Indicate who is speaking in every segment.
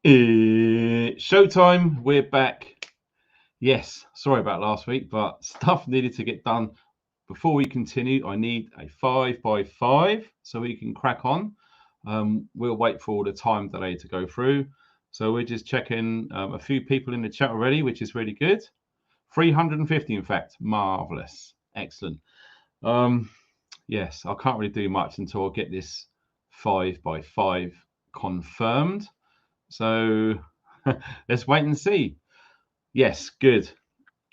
Speaker 1: Showtime, we're back. Yes, sorry about last week, but stuff needed to get done. Before we continue, I need a 5x5 so we can crack on. We'll wait for the time delay to go through. So we're just checking a few people in the chat already, which is really good. 350, in fact. Marvelous. Excellent. Yes, I can't really do much until I get this 5x5 confirmed. So let's wait and see. Yes, good.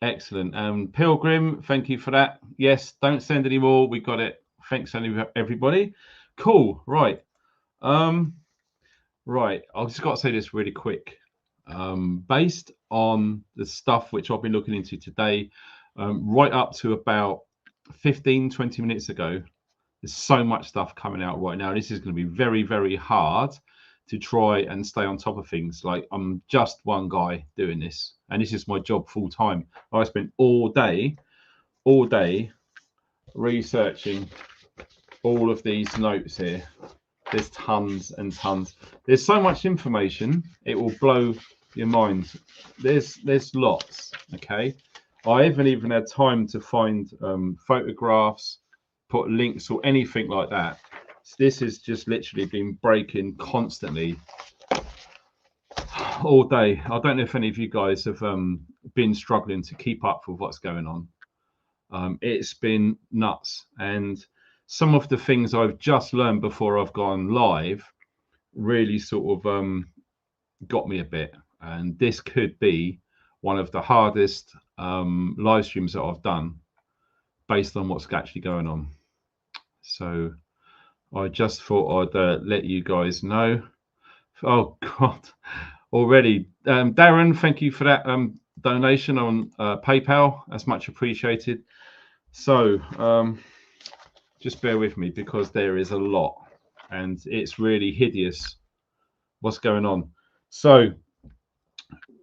Speaker 1: Excellent. Pilgrim, thank you for that. Yes, don't send any more. We got it. Thanks, everybody. Cool. Right. Right. I've just got to say this really quick. Based on the stuff which I've been looking into today, right up to about 15-20 minutes ago, there's so much stuff coming out right now. This is going to be very, very hard to try and stay on top of things. Like, I'm just one guy doing this, and this is my job full time. I spent all day researching all of these notes here. There's tons and tons. There's so much information, it will blow your mind. There's lots. Okay, I haven't even had time to find photographs, put links or anything like that. So this has just literally been breaking constantly all day. I don't know if any of you guys have been struggling to keep up with what's going on. It's been nuts, and some of the things I've just learned before I've gone live really sort of got me a bit, and this could be one of the hardest live streams that I've done based on what's actually going on. So I just thought I'd let you guys know. Oh God, already. Darren, thank you for that donation on PayPal. That's much appreciated. So just bear with me, because there is a lot, and it's really hideous what's going on. So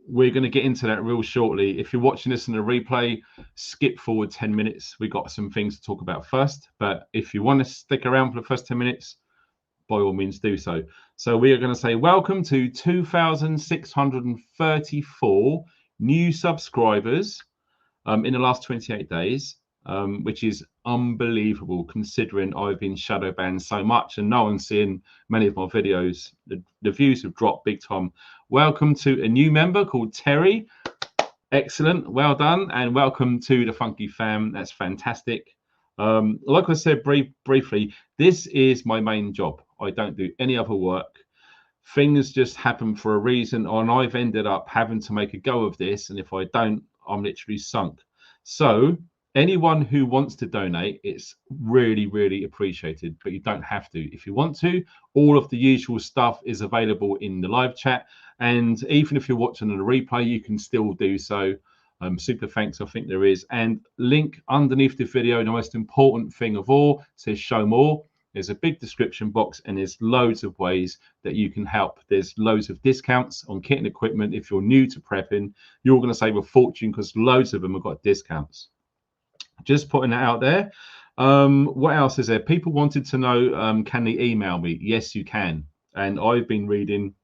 Speaker 1: we're going to get into that real shortly. If you're watching this in a replay, skip forward 10 minutes. We got some things to talk about first, but if you want to stick around for the first 10 minutes, by all means do so. So we are going to say welcome to 2,634 new subscribers in the last 28 days, which is unbelievable considering I've been shadow banned so much and no one's seeing many of my videos. The views have dropped big time. Welcome to a new member called Terry. Excellent, well done, and welcome to the Funky Fam. That's fantastic. Like I said briefly, this is my main job. I don't do any other work. Things just happen for a reason, and I've ended up having to make a go of this, and if I don't, I'm literally sunk. So anyone who wants to donate, it's really, really appreciated, but you don't have to. If you want to, all of the usual stuff is available in the live chat, and even if you're watching on a replay, you can still do so. Super thanks, I think there is. And link underneath the video, the most important thing of all, says show more. There's a big description box, and there's loads of ways that you can help. There's loads of discounts on kit and equipment. If you're new to prepping, you're going to save a fortune, because loads of them have got discounts. Just putting that out there. What else is there? People wanted to know, can they email me? Yes, you can. And I've been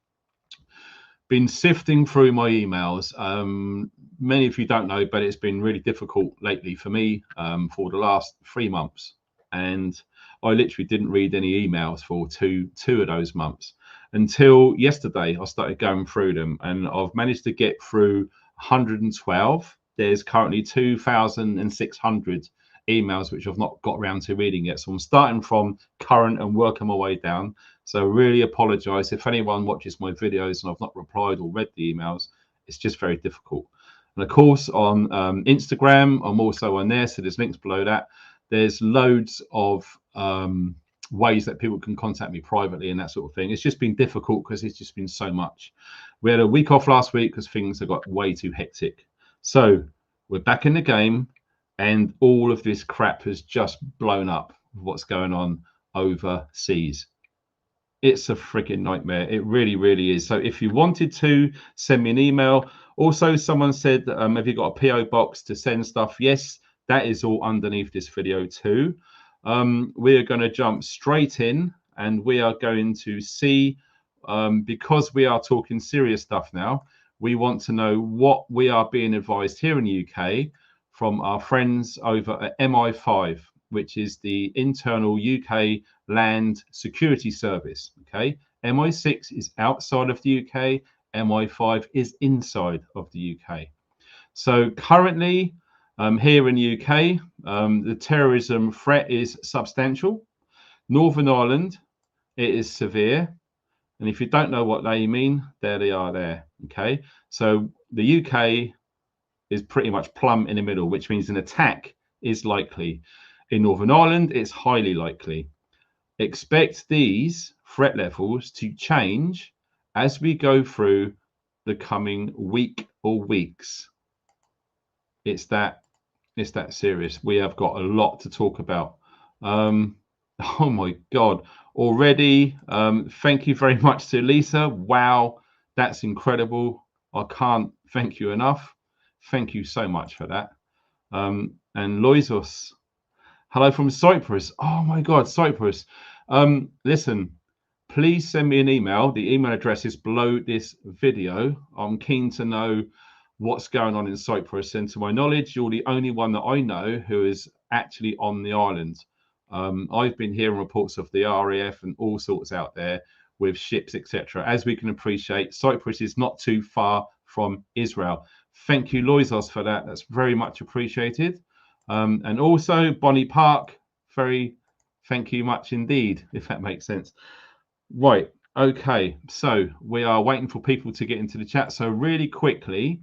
Speaker 1: sifting through my emails. Many of you don't know, but it's been really difficult lately for me for the last 3 months. And I literally didn't read any emails for two of those months until yesterday. I started going through them, and I've managed to get through 112. There's currently 2,600 emails which I've not got around to reading yet. So I'm starting from current and working my way down. So really apologize if anyone watches my videos and I've not replied or read the emails. It's just very difficult. And of course, on Instagram, I'm also on there. So there's links below that. There's loads of ways that people can contact me privately and that sort of thing. It's just been difficult because it's just been so much. We had a week off last week because things have got way too hectic. So we're back in the game, and all of this crap has just blown up with what's going on overseas. It's a freaking nightmare. It really, really is. So if you wanted to send me an email, also someone said, have you got a PO box to send stuff? Yes, that is all underneath this video too. We are going to jump straight in, and we are going to see because we are talking serious stuff now, we want to know what we are being advised here in the UK from our friends over at MI5, which is the internal UK Land Security Service. Okay, MI6 is outside of the UK, MI5 is inside of the UK. So currently, here in the UK, the terrorism threat is substantial. Northern Ireland, it is severe. And if you don't know what they mean, there they are there. Okay. So the UK is pretty much plumb in the middle, which means an attack is likely. In Northern Ireland, it's highly likely. Expect these threat levels to change as we go through the coming week or weeks. It's that serious. We have got a lot to talk about. Oh my God, already. Thank you very much to Lisa. Wow, that's incredible. I can't thank you enough. Thank you so much for that. And Loisos, hello from Cyprus. Oh my God, Cyprus. Listen, please send me an email. The email address is below this video. I'm keen to know what's going on in Cyprus. And to my knowledge, you're the only one that I know who is actually on the island. I've been hearing reports of the RAF and all sorts out there with ships, etc. As we can appreciate, Cyprus is not too far from Israel. Thank you, Loisos, for that. That's very much appreciated. And also, Bonnie Park, thank you much indeed, if that makes sense. Right, okay, so we are waiting for people to get into the chat. So really quickly,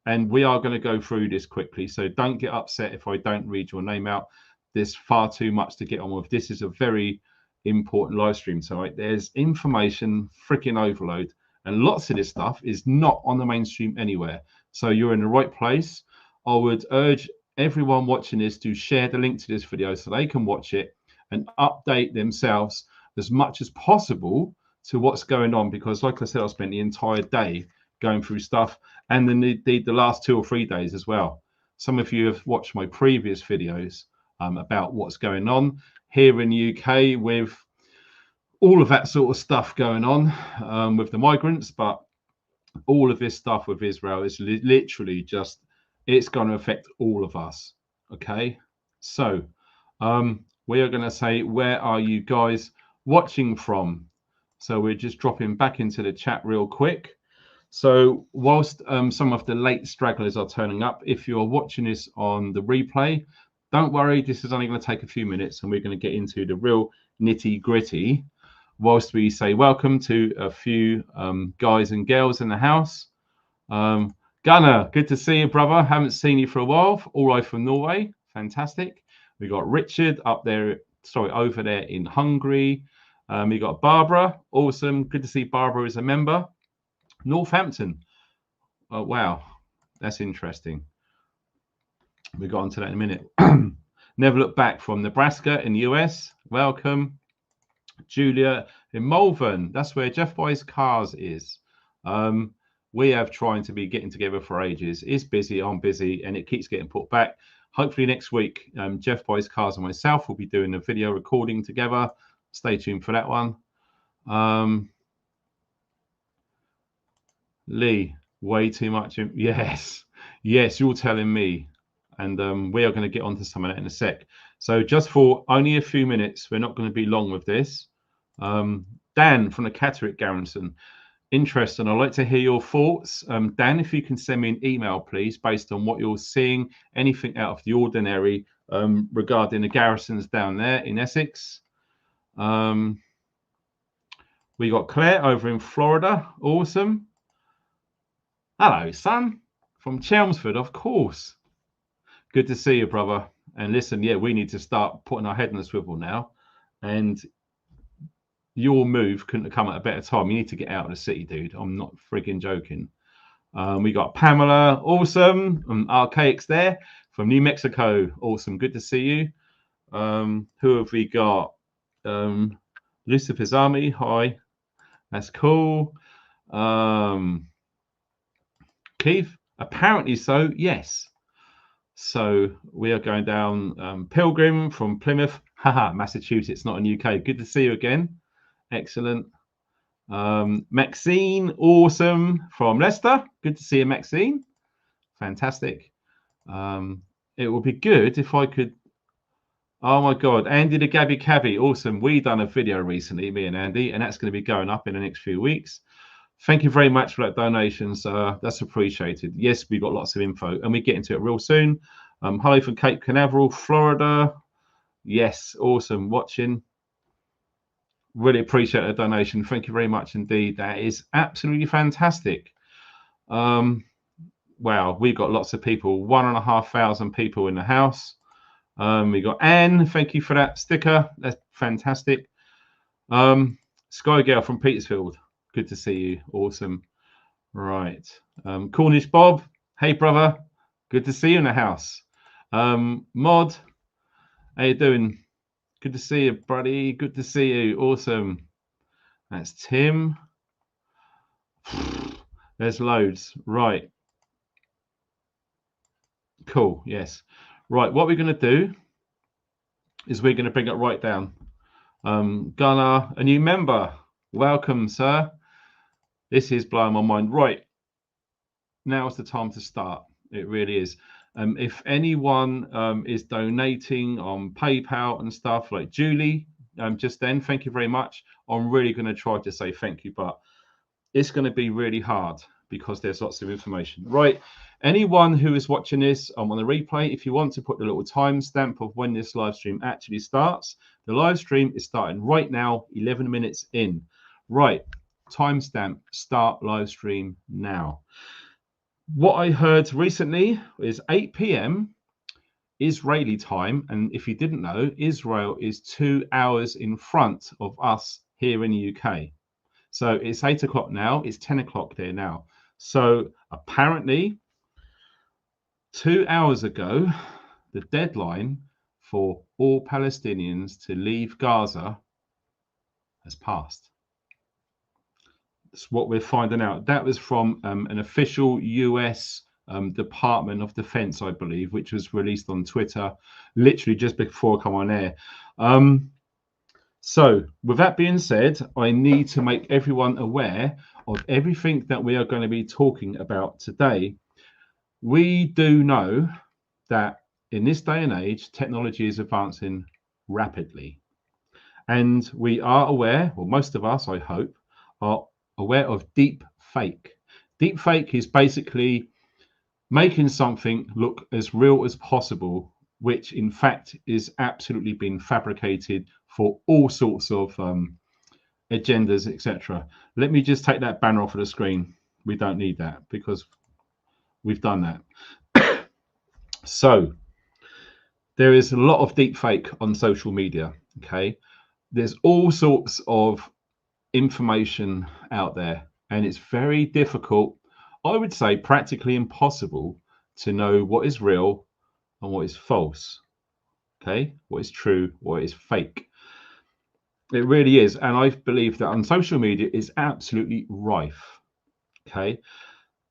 Speaker 1: and we are going to go through this quickly, so don't get upset if I don't read your name out. There's far too much to get on with. This is a very important live stream. So there's information freaking overload, and lots of this stuff is not on the mainstream anywhere. So you're in the right place. I would urge everyone watching this to share the link to this video so they can watch it and update themselves as much as possible to what's going on, because like I said, I spent the entire day going through stuff, and then the last 2 or 3 days as well. Some of you have watched my previous videos about what's going on here in the UK with all of that sort of stuff going on with the migrants, but all of this stuff with Israel is literally just, it's going to affect all of us. Okay, so we are going to say, where are you guys watching from? So we're just dropping back into the chat real quick. So whilst some of the late stragglers are turning up, if you're watching this on the replay, don't worry, this is only going to take a few minutes and we're going to get into the real nitty gritty whilst we say welcome to a few guys and girls in the house. Gunnar, good to see you, brother. Haven't seen you for a while. All right from Norway. Fantastic. We got Richard up there, sorry, over there in Hungary. We got Barbara. Awesome. Good to see Barbara as a member. Northampton. Oh, wow. That's interesting. We got onto that in a minute. Never Look Back from Nebraska in the US. Welcome. Julia in Malvern. That's where Jeff Buys Cars is. We have trying to be getting together for ages. It's busy, I'm busy, and it keeps getting put back. Hopefully next week, Jeff Buys Cars and myself will be doing a video recording together. Stay tuned for that one. Lee, way too much. Yes, you're telling me. And we are going to get onto some of that in a sec. So just for only a few minutes, we're not going to be long with this. Dan from the Qatar Garrison. Interesting. I'd like to hear your thoughts. Dan, if you can send me an email, please, based on what you're seeing, anything out of the ordinary regarding the garrisons down there in Essex. We got Claire over in Florida. Awesome. Hello, son. From Chelmsford, of course. Good to see you, brother. And listen, yeah, we need to start putting our head in the swivel now. And your move couldn't have come at a better time. You need to get out of the city, dude. I'm not freaking joking. We got Pamela, awesome. Archaics there from New Mexico, awesome. Good to see you. Who have we got? Lucifer's Army, hi. That's cool. Keith, apparently so, yes. So we are going down Pilgrim from Plymouth, haha, Massachusetts, not in UK. Good to see you again. Excellent. Maxine, awesome, from Leicester. Good to see you, Maxine. Fantastic. It would be good if I could. Oh my God, Andy the Gabby Cabby, awesome. We done a video recently, me and Andy, and that's going to be going up in the next few weeks. Thank you very much for that donation, sir. That's appreciated. Yes, we've got lots of info, and we get into it real soon. Hello from Cape Canaveral, Florida. Yes, awesome. Watching. Really appreciate the donation. Thank you very much indeed. That is absolutely fantastic. Wow, we've got lots of people. 1,500 people in the house. We got Anne. Thank you for that sticker. That's fantastic. Sky Girl from Petersfield. Good to see you. Awesome. Right. Cornish Bob. Hey, brother. Good to see you in the house. Mod. How you doing? Good to see you, buddy. Good to see you. Awesome. That's Tim. There's loads. Right. Cool. Yes. Right. What we're going to do is we're going to bring it right down. Gunnar, a new member. Welcome, sir. This is blowing my mind. Right. Now's the time to start. It really is. If anyone is donating on PayPal and stuff like Julie, just then, thank you very much. I'm really going to try to say thank you, but it's going to be really hard because there's lots of information. Right. Anyone who is watching this on the replay, if you want to put the little timestamp of when this live stream actually starts, the live stream is starting right now, 11 minutes in. Right. Timestamp, start live stream now. What I heard recently is 8 p.m. Israeli time. And if you didn't know, Israel is 2 hours in front of us here in the UK. So it's 8 o'clock now. It's 10 o'clock there now. So apparently 2 hours ago, the deadline for all Palestinians to leave Gaza has passed. That's what we're finding out. That was from an official US Department of Defense, I believe, which was released on Twitter literally just before I come on air. So with that being said, I need to make everyone aware of everything that we are going to be talking about today. We do know that in this day and age, technology is advancing rapidly. And we are aware, or most of us, I hope, are aware of deep fake. Deep fake is basically making something look as real as possible, which in fact is absolutely been fabricated for all sorts of agendas, etc. Let me just take that banner off of the screen. We don't need that because we've done that. So there is a lot of deep fake on social media. Okay, there's all sorts of information out there, and it's very difficult, I would say practically impossible, to know what is real and what is false. Okay, what is true, what is fake. It really is. And I believe that on social media is absolutely rife. Okay,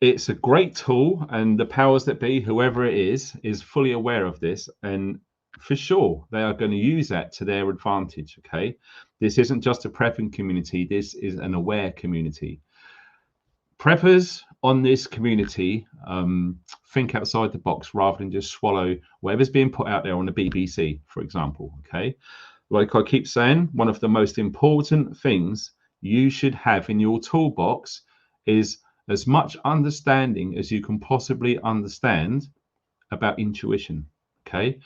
Speaker 1: it's a great tool, and the powers that be, whoever it is fully aware of this, and for sure they are going to use that to their advantage. Okay, this isn't just a prepping community, this is an aware community. Preppers on this community think outside the box rather than just swallow whatever's being put out there on the BBC, for example. Okay, like I keep saying, one of the most important things you should have in your toolbox is as much understanding as you can possibly understand about intuition. Okay,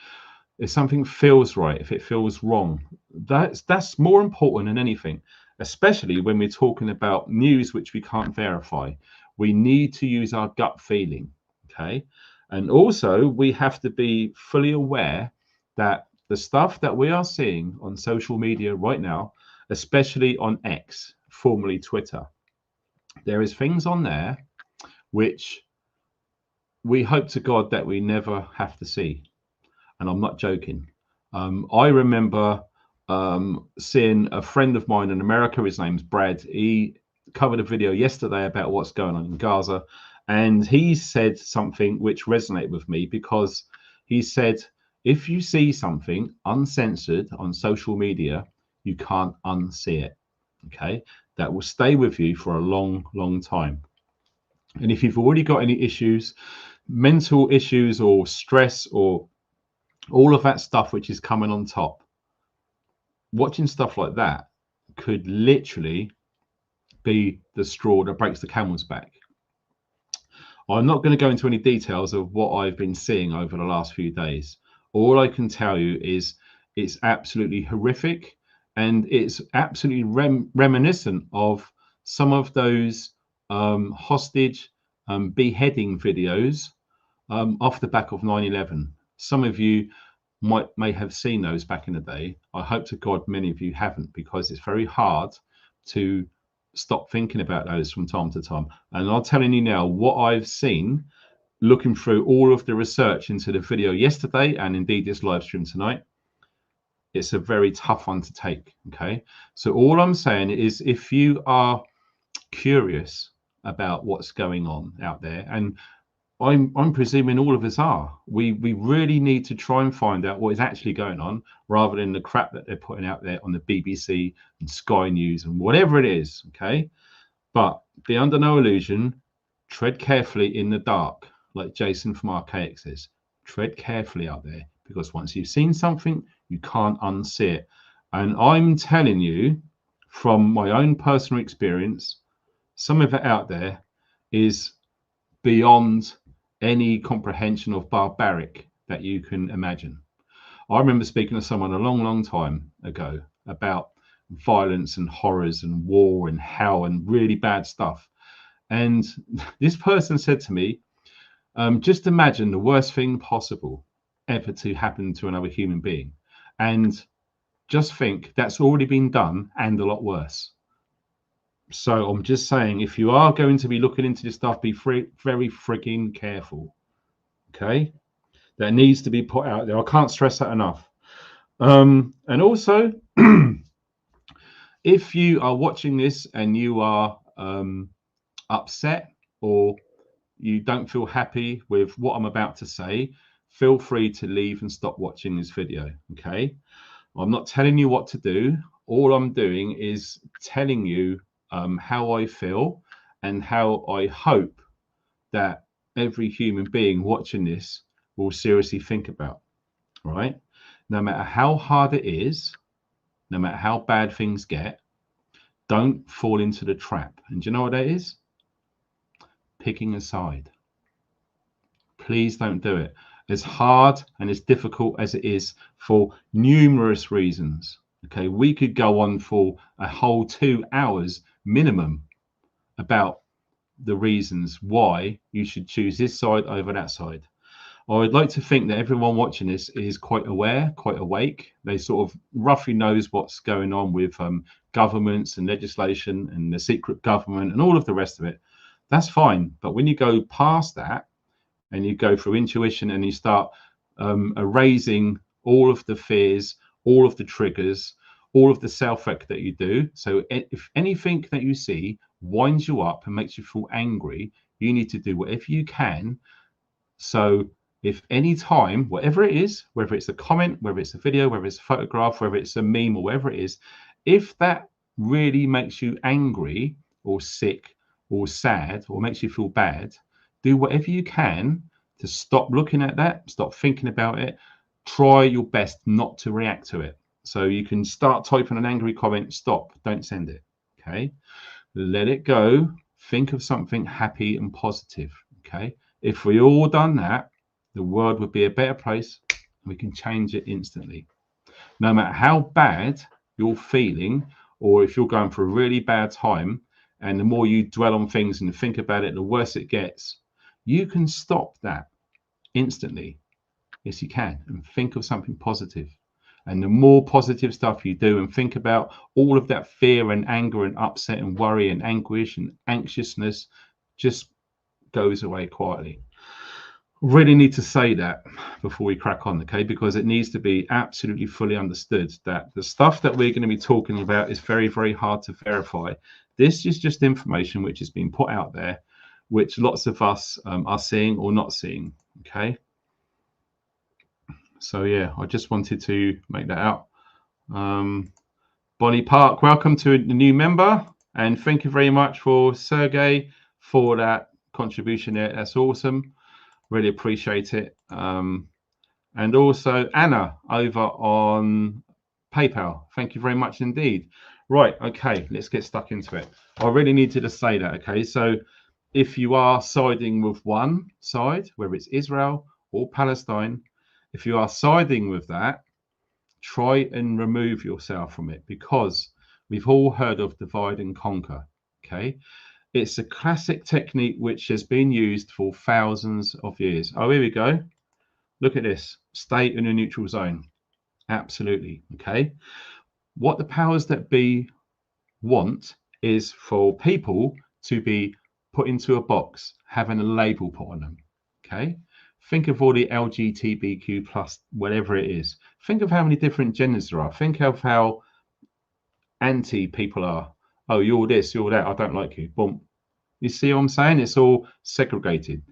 Speaker 1: if something feels right, if it feels wrong, that's more important than anything, especially when we're talking about news which we can't verify. We need to use our gut feeling. Okay, and also we have to be fully aware that the stuff that we are seeing on social media right now, especially on X, formerly Twitter, there is things on there which we hope to God that we never have to see. And I'm not joking. I remember seeing a friend of mine in America, his name's Brad. He covered a video yesterday about what's going on in Gaza. And he said something which resonated with me, because he said, if you see something uncensored on social media, you can't unsee it. Okay, that will stay with you for a long, long time. And if you've already got any issues, mental issues or stress or all of that stuff which is coming on top, watching stuff like that could literally be the straw that breaks the camel's back. I'm not going to go into any details of what I've been seeing over the last few days. All I can tell you is it's absolutely horrific, and it's absolutely reminiscent of some of those hostage beheading videos off the back of 9/11. Some of you may have seen those back in the day. I hope to God many of you haven't, because it's very hard to stop thinking about those from time to time. And I'm telling you now, what I've seen looking through all of the research into the video yesterday and indeed this live stream tonight, it's a very tough one to take. Okay, so all I'm saying is, if you are curious about what's going on out there, and I'm presuming all of us are, we really need to try and find out what is actually going on, rather than the crap that they're putting out there on the BBC and Sky News and whatever it is. Okay, but be under no illusion, tread carefully in the dark, like Jason from Archaic says. Tread carefully out there, because once you've seen something, you can't unsee it. And I'm telling you from my own personal experience, some of it out there is beyond any comprehension of barbaric that you can imagine. I remember speaking to someone a long, long time ago about violence and horrors and war and hell and really bad stuff. And this person said to me, just imagine the worst thing possible ever to happen to another human being. And just think that's already been done and a lot worse. So I'm just saying, if you are going to be looking into this stuff, be very freaking careful. Okay, that needs to be put out there. I can't stress that enough. And also, if you are watching this and you are upset, or you don't feel happy with what I'm about to say, feel free to leave and stop watching this video. Okay, I'm not telling you what to do. All I'm doing is telling you how I feel and how I hope that every human being watching this will seriously think about. Right, no matter how hard it is, no matter how bad things get, don't fall into the trap. And do you know what that is? Picking a side. Please don't do it. As hard and as difficult as it is for numerous reasons. Okay, we could go on for a whole 2 hours minimum about the reasons why you should choose this side over that side. I would like to think that everyone watching this is quite aware, quite awake. They sort of roughly knows what's going on with governments and legislation and the secret government and all of the rest of it. That's fine. But when you go past that and you go through intuition and you start erasing all of the fears, all of the triggers, all of the self-work that you do. So if anything that you see winds you up and makes you feel angry, you need to do whatever you can. So if any time, whatever it is, whether it's a comment, whether it's a video, whether it's a photograph, whether it's a meme or whatever it is, if that really makes you angry or sick or sad or makes you feel bad, do whatever you can to stop looking at that, stop thinking about it. Try your best not to react to it. So you can start typing an angry comment, stop, don't send it. Okay, let it go. Think of something happy and positive. Okay, if we all done that, the world would be a better place. We can change it instantly. No matter how bad you're feeling, or if you're going for a really bad time, and the more you dwell on things and think about it, the worse it gets. You can stop that instantly. Yes, you can. And think of something positive. And the more positive stuff you do and think about, all of that fear and anger and upset and worry and anguish and anxiousness just goes away quietly. Really need to say that before we crack on, okay? Because it needs to be absolutely fully understood that the stuff that we're going to be talking about is very, very hard to verify. This is just information which has been put out there, which lots of us are seeing or not seeing, okay? So yeah, I just wanted to make that out. Bonnie Park, welcome to the new member. And thank you very much for Sergey for that contribution there. That's awesome. Really appreciate it. And also Anna over on PayPal. Thank you very much indeed. Right, okay, let's get stuck into it. I really needed to say that, okay? So if you are siding with one side, whether it's Israel or Palestine, if you are siding with that, try and remove yourself from it, because we've all heard of divide and conquer, okay? It's a classic technique which has been used for thousands of years. Oh, here we go. Look at this. Stay in a neutral zone. Absolutely, okay? What the powers that be want is for people to be put into a box, having a label put on them, okay? Think of all the LGBTQ plus whatever it is. Think of how many different genders there are. Think of how anti people are. Oh, you're this, you're that, I don't like you. Boom. You see what I'm saying? It's all segregated.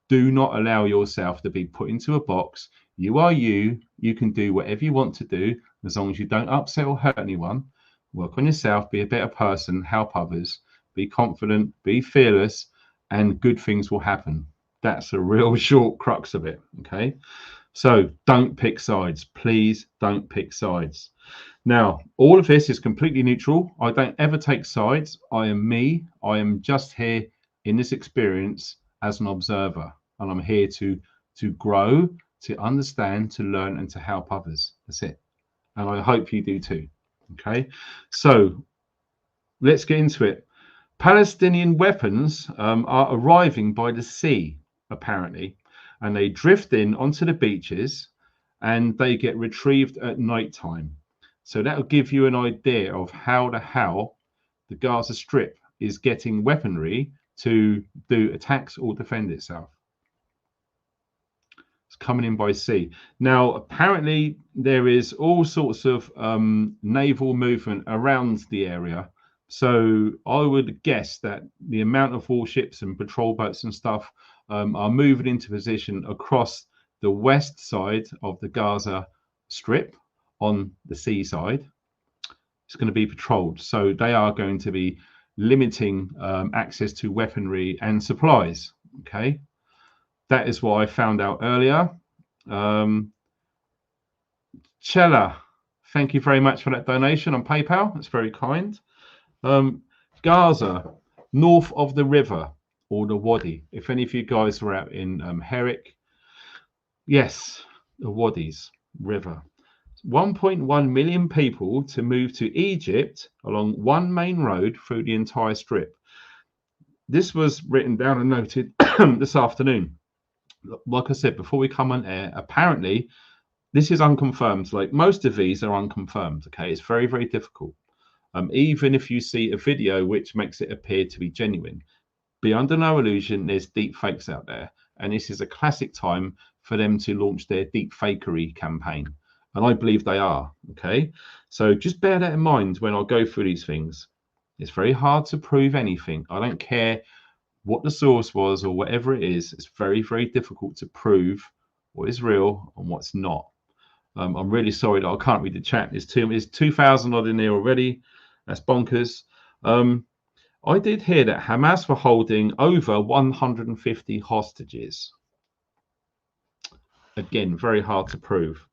Speaker 1: Do not allow yourself to be put into a box. You are you. You can do whatever you want to do, as long as you don't upset or hurt anyone. Work on yourself, be a better person, help others, be confident, be fearless, and good things will happen. That's a real short crux of it, okay? So don't pick sides. Please don't pick sides. Now, all of this is completely neutral. I don't ever take sides. I am me. I am just here in this experience as an observer, and I'm here to grow, to understand, to learn, and to help others. That's it. And I hope you do too. Okay, so let's get into it. Palestinian weapons are arriving by the sea, apparently, and they drift in onto the beaches and they get retrieved at night time. So that'll give you an idea of how the Gaza Strip is getting weaponry to do attacks or defend itself. It's coming in by sea. Now, apparently, there is all sorts of naval movement around the area. So I would guess that the amount of warships and patrol boats and stuff are moving into position across the west side of the Gaza Strip on the seaside. It's going to be patrolled. So they are going to be limiting access to weaponry and supplies. Okay. That is what I found out earlier. Chella, thank you very much for that donation on PayPal. That's very kind. Gaza, north of the river or the Wadi. If any of you guys were out in Herrick, yes, the Wadis River. 1.1 million people to move to Egypt along one main road through the entire strip. This was written down and noted this afternoon. Like I said, before we come on air, apparently this is unconfirmed. Like most of these are unconfirmed. Okay, it's very, very difficult. Even if you see a video which makes it appear to be genuine, be under no illusion, there's deep fakes out there, and this is a classic time for them to launch their deep fakery campaign, and I believe they are. Okay, so just bear that in mind when I go through these things. It's very hard to prove anything. I don't care what the source was or whatever it is. It's very, very difficult to prove what is real and what's not. I'm really sorry that I can't read the chat. There's 2,000 odd in there already. That's bonkers. I did hear that Hamas were holding over 150 hostages. Again, very hard to prove.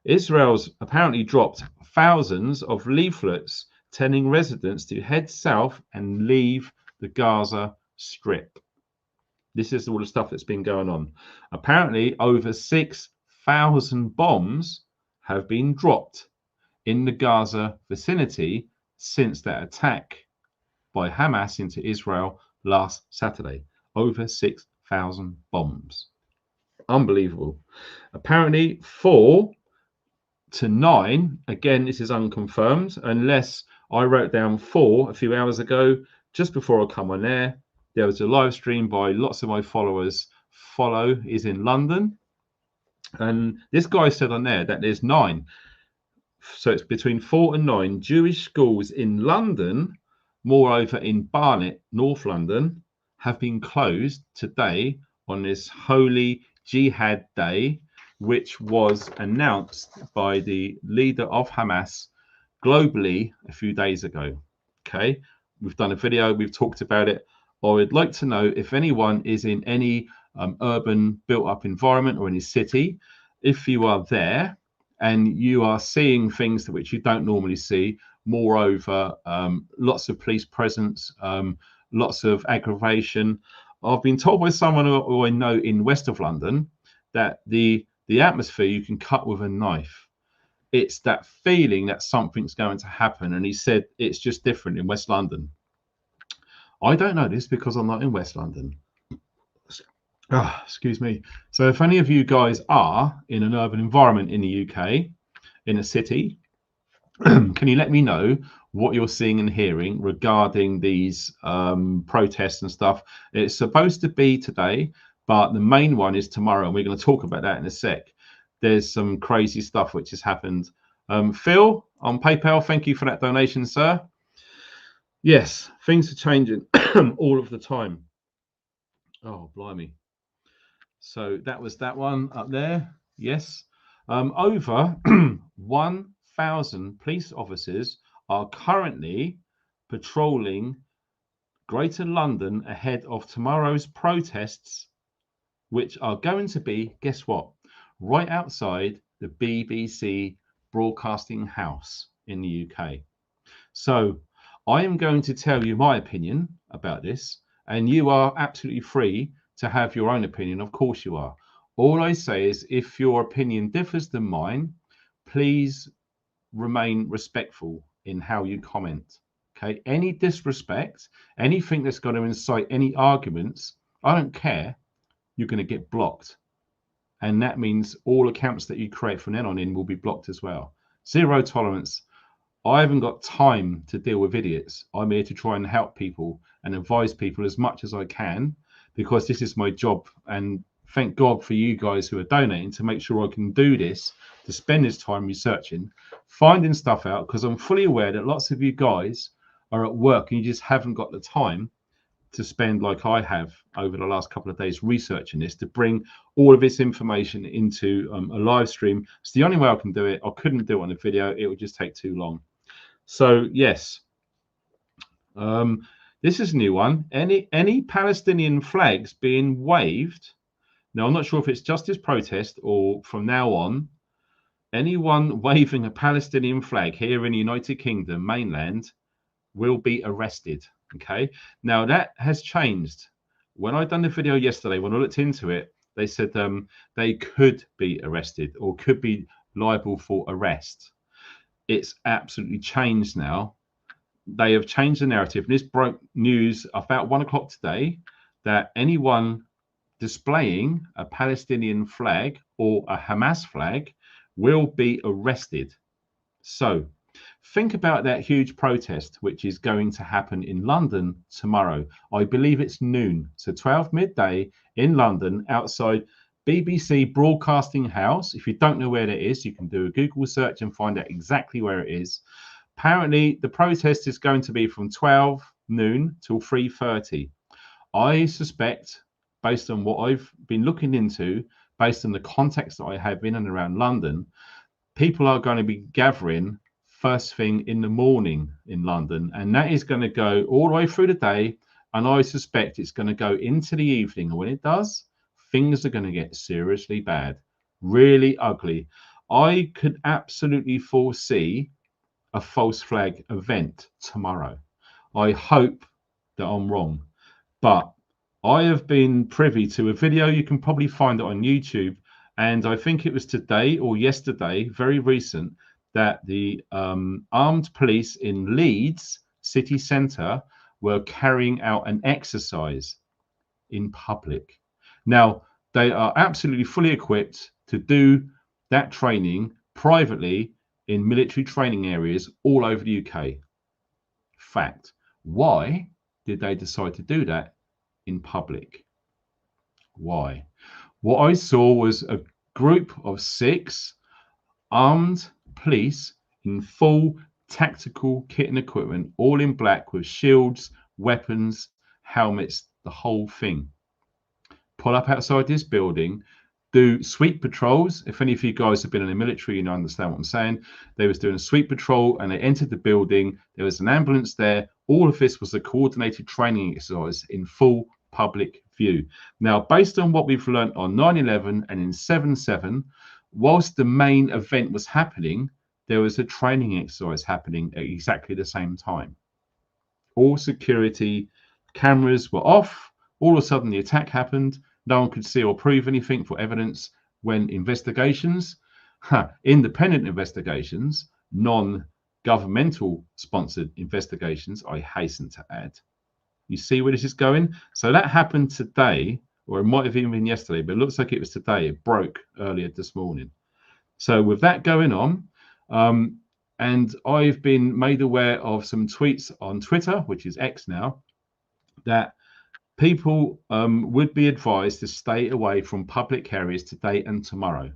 Speaker 1: Israel's apparently dropped thousands of leaflets telling residents to head south and leave the Gaza Strip. This is all the stuff that's been going on. Apparently, over 6,000 bombs have been dropped in the Gaza vicinity since that attack by Hamas into Israel last Saturday. Over 6,000 bombs. Unbelievable. Apparently 4 to 9, again, this is unconfirmed, unless I wrote down 4 a few hours ago, just before I come on air. There was a live stream by lots of my followers. Follow is in London. And this guy said on there that there's 9. So it's between 4 and 9 Jewish schools in London, moreover in Barnet, North London, have been closed today on this holy jihad day, which was announced by the leader of Hamas globally a few days ago. Okay, we've done a video, we've talked about it. I would like to know if anyone is in any urban built-up environment or any city. If you are there and you are seeing things that which you don't normally see, moreover, lots of police presence, lots of aggravation. I've been told by someone who I know in west of London that the atmosphere you can cut with a knife. It's that feeling that something's going to happen. And he said it's just different in West London. I don't know this because I'm not in West London. Oh, excuse me. So if any of you guys are in an urban environment in the UK, in a city, can you let me know what you're seeing and hearing regarding these protests and stuff? It's supposed to be today, but the main one is tomorrow, and we're going to talk about that in a sec. There's some crazy stuff which has happened. Phil on PayPal, thank you for that donation, sir. Yes, things are changing all of the time. Oh, blimey. So that was that one up there. Yes. Over 1,000 police officers are currently patrolling Greater London ahead of tomorrow's protests, which are going to be, guess what, right outside the BBC Broadcasting House in the UK. So I am going to tell you my opinion about this, and you are absolutely free to have your own opinion. Of course you are. All I say is if your opinion differs than mine, please remain respectful in how you comment. Okay, any disrespect, anything that's going to incite any arguments, I don't care, you're going to get blocked. And that means all accounts that you create from then on in will be blocked as well. Zero tolerance. I haven't got time to deal with idiots. I'm here to try and help people and advise people as much as I can, because this is my job. And thank God for you guys who are donating to make sure I can do this, to spend this time researching, finding stuff out, because I'm fully aware that lots of you guys are at work and you just haven't got the time to spend like I have over the last couple of days researching this, to bring all of this information into a live stream. It's the only way I can do it. I couldn't do it on a video. It would just take too long. So yes, this is a new one. Any Palestinian flags being waved. Now, I'm not sure if it's just this protest or from now on, anyone waving a Palestinian flag here in the United Kingdom mainland will be arrested. Okay, now that has changed. When I done the video yesterday, when I looked into it, they said they could be arrested or could be liable for arrest. It's absolutely changed now. They have changed the narrative. And this broke news about 1 o'clock today that anyone displaying a Palestinian flag or a Hamas flag will be arrested. So think about that huge protest which is going to happen in London tomorrow. I believe it's noon, so 12 midday in London outside BBC Broadcasting House. If you don't know where that is, you can do a Google search and find out exactly where it is. Apparently the protest is going to be from 12 noon till 3:30. I suspect, based on what I've been looking into, based on the context that I have in and around London, people are going to be gathering first thing in the morning in London, and that is going to go all the way through the day, and I suspect it's going to go into the evening. And when it does, things are going to get seriously bad, really ugly. I could absolutely foresee a false flag event tomorrow. I hope that I'm wrong, but I have been privy to a video. You can probably find it on YouTube, and I think it was today or yesterday, very recent, that the armed police in Leeds city centre were carrying out an exercise in public. Now, they are absolutely fully equipped to do that training privately in military training areas all over the UK. Fact. Why did they decide to do that in public? Why? What I saw was a group of 6 armed police in full tactical kit and equipment, all in black with shields, weapons, helmets, the whole thing. Pull up outside this building, do sweep patrols. If any of you guys have been in the military, you know, understand what I'm saying. They was doing a sweep patrol and they entered the building. There was an ambulance there. All of this was a coordinated training exercise in full public view. Now, based on what we've learned on 9/11 and in 7/7, whilst the main event was happening, there was a training exercise happening at exactly the same time. All security cameras were off. All of a sudden, the attack happened. No one could see or prove anything for evidence when investigations, independent investigations, non-governmental sponsored investigations, I hasten to add. You see where this is going? So that happened today, or it might have even been yesterday, but it looks like it was today. It broke earlier this morning. So with that going on, and I've been made aware of some tweets on Twitter, which is X now, that people would be advised to stay away from public areas today and tomorrow.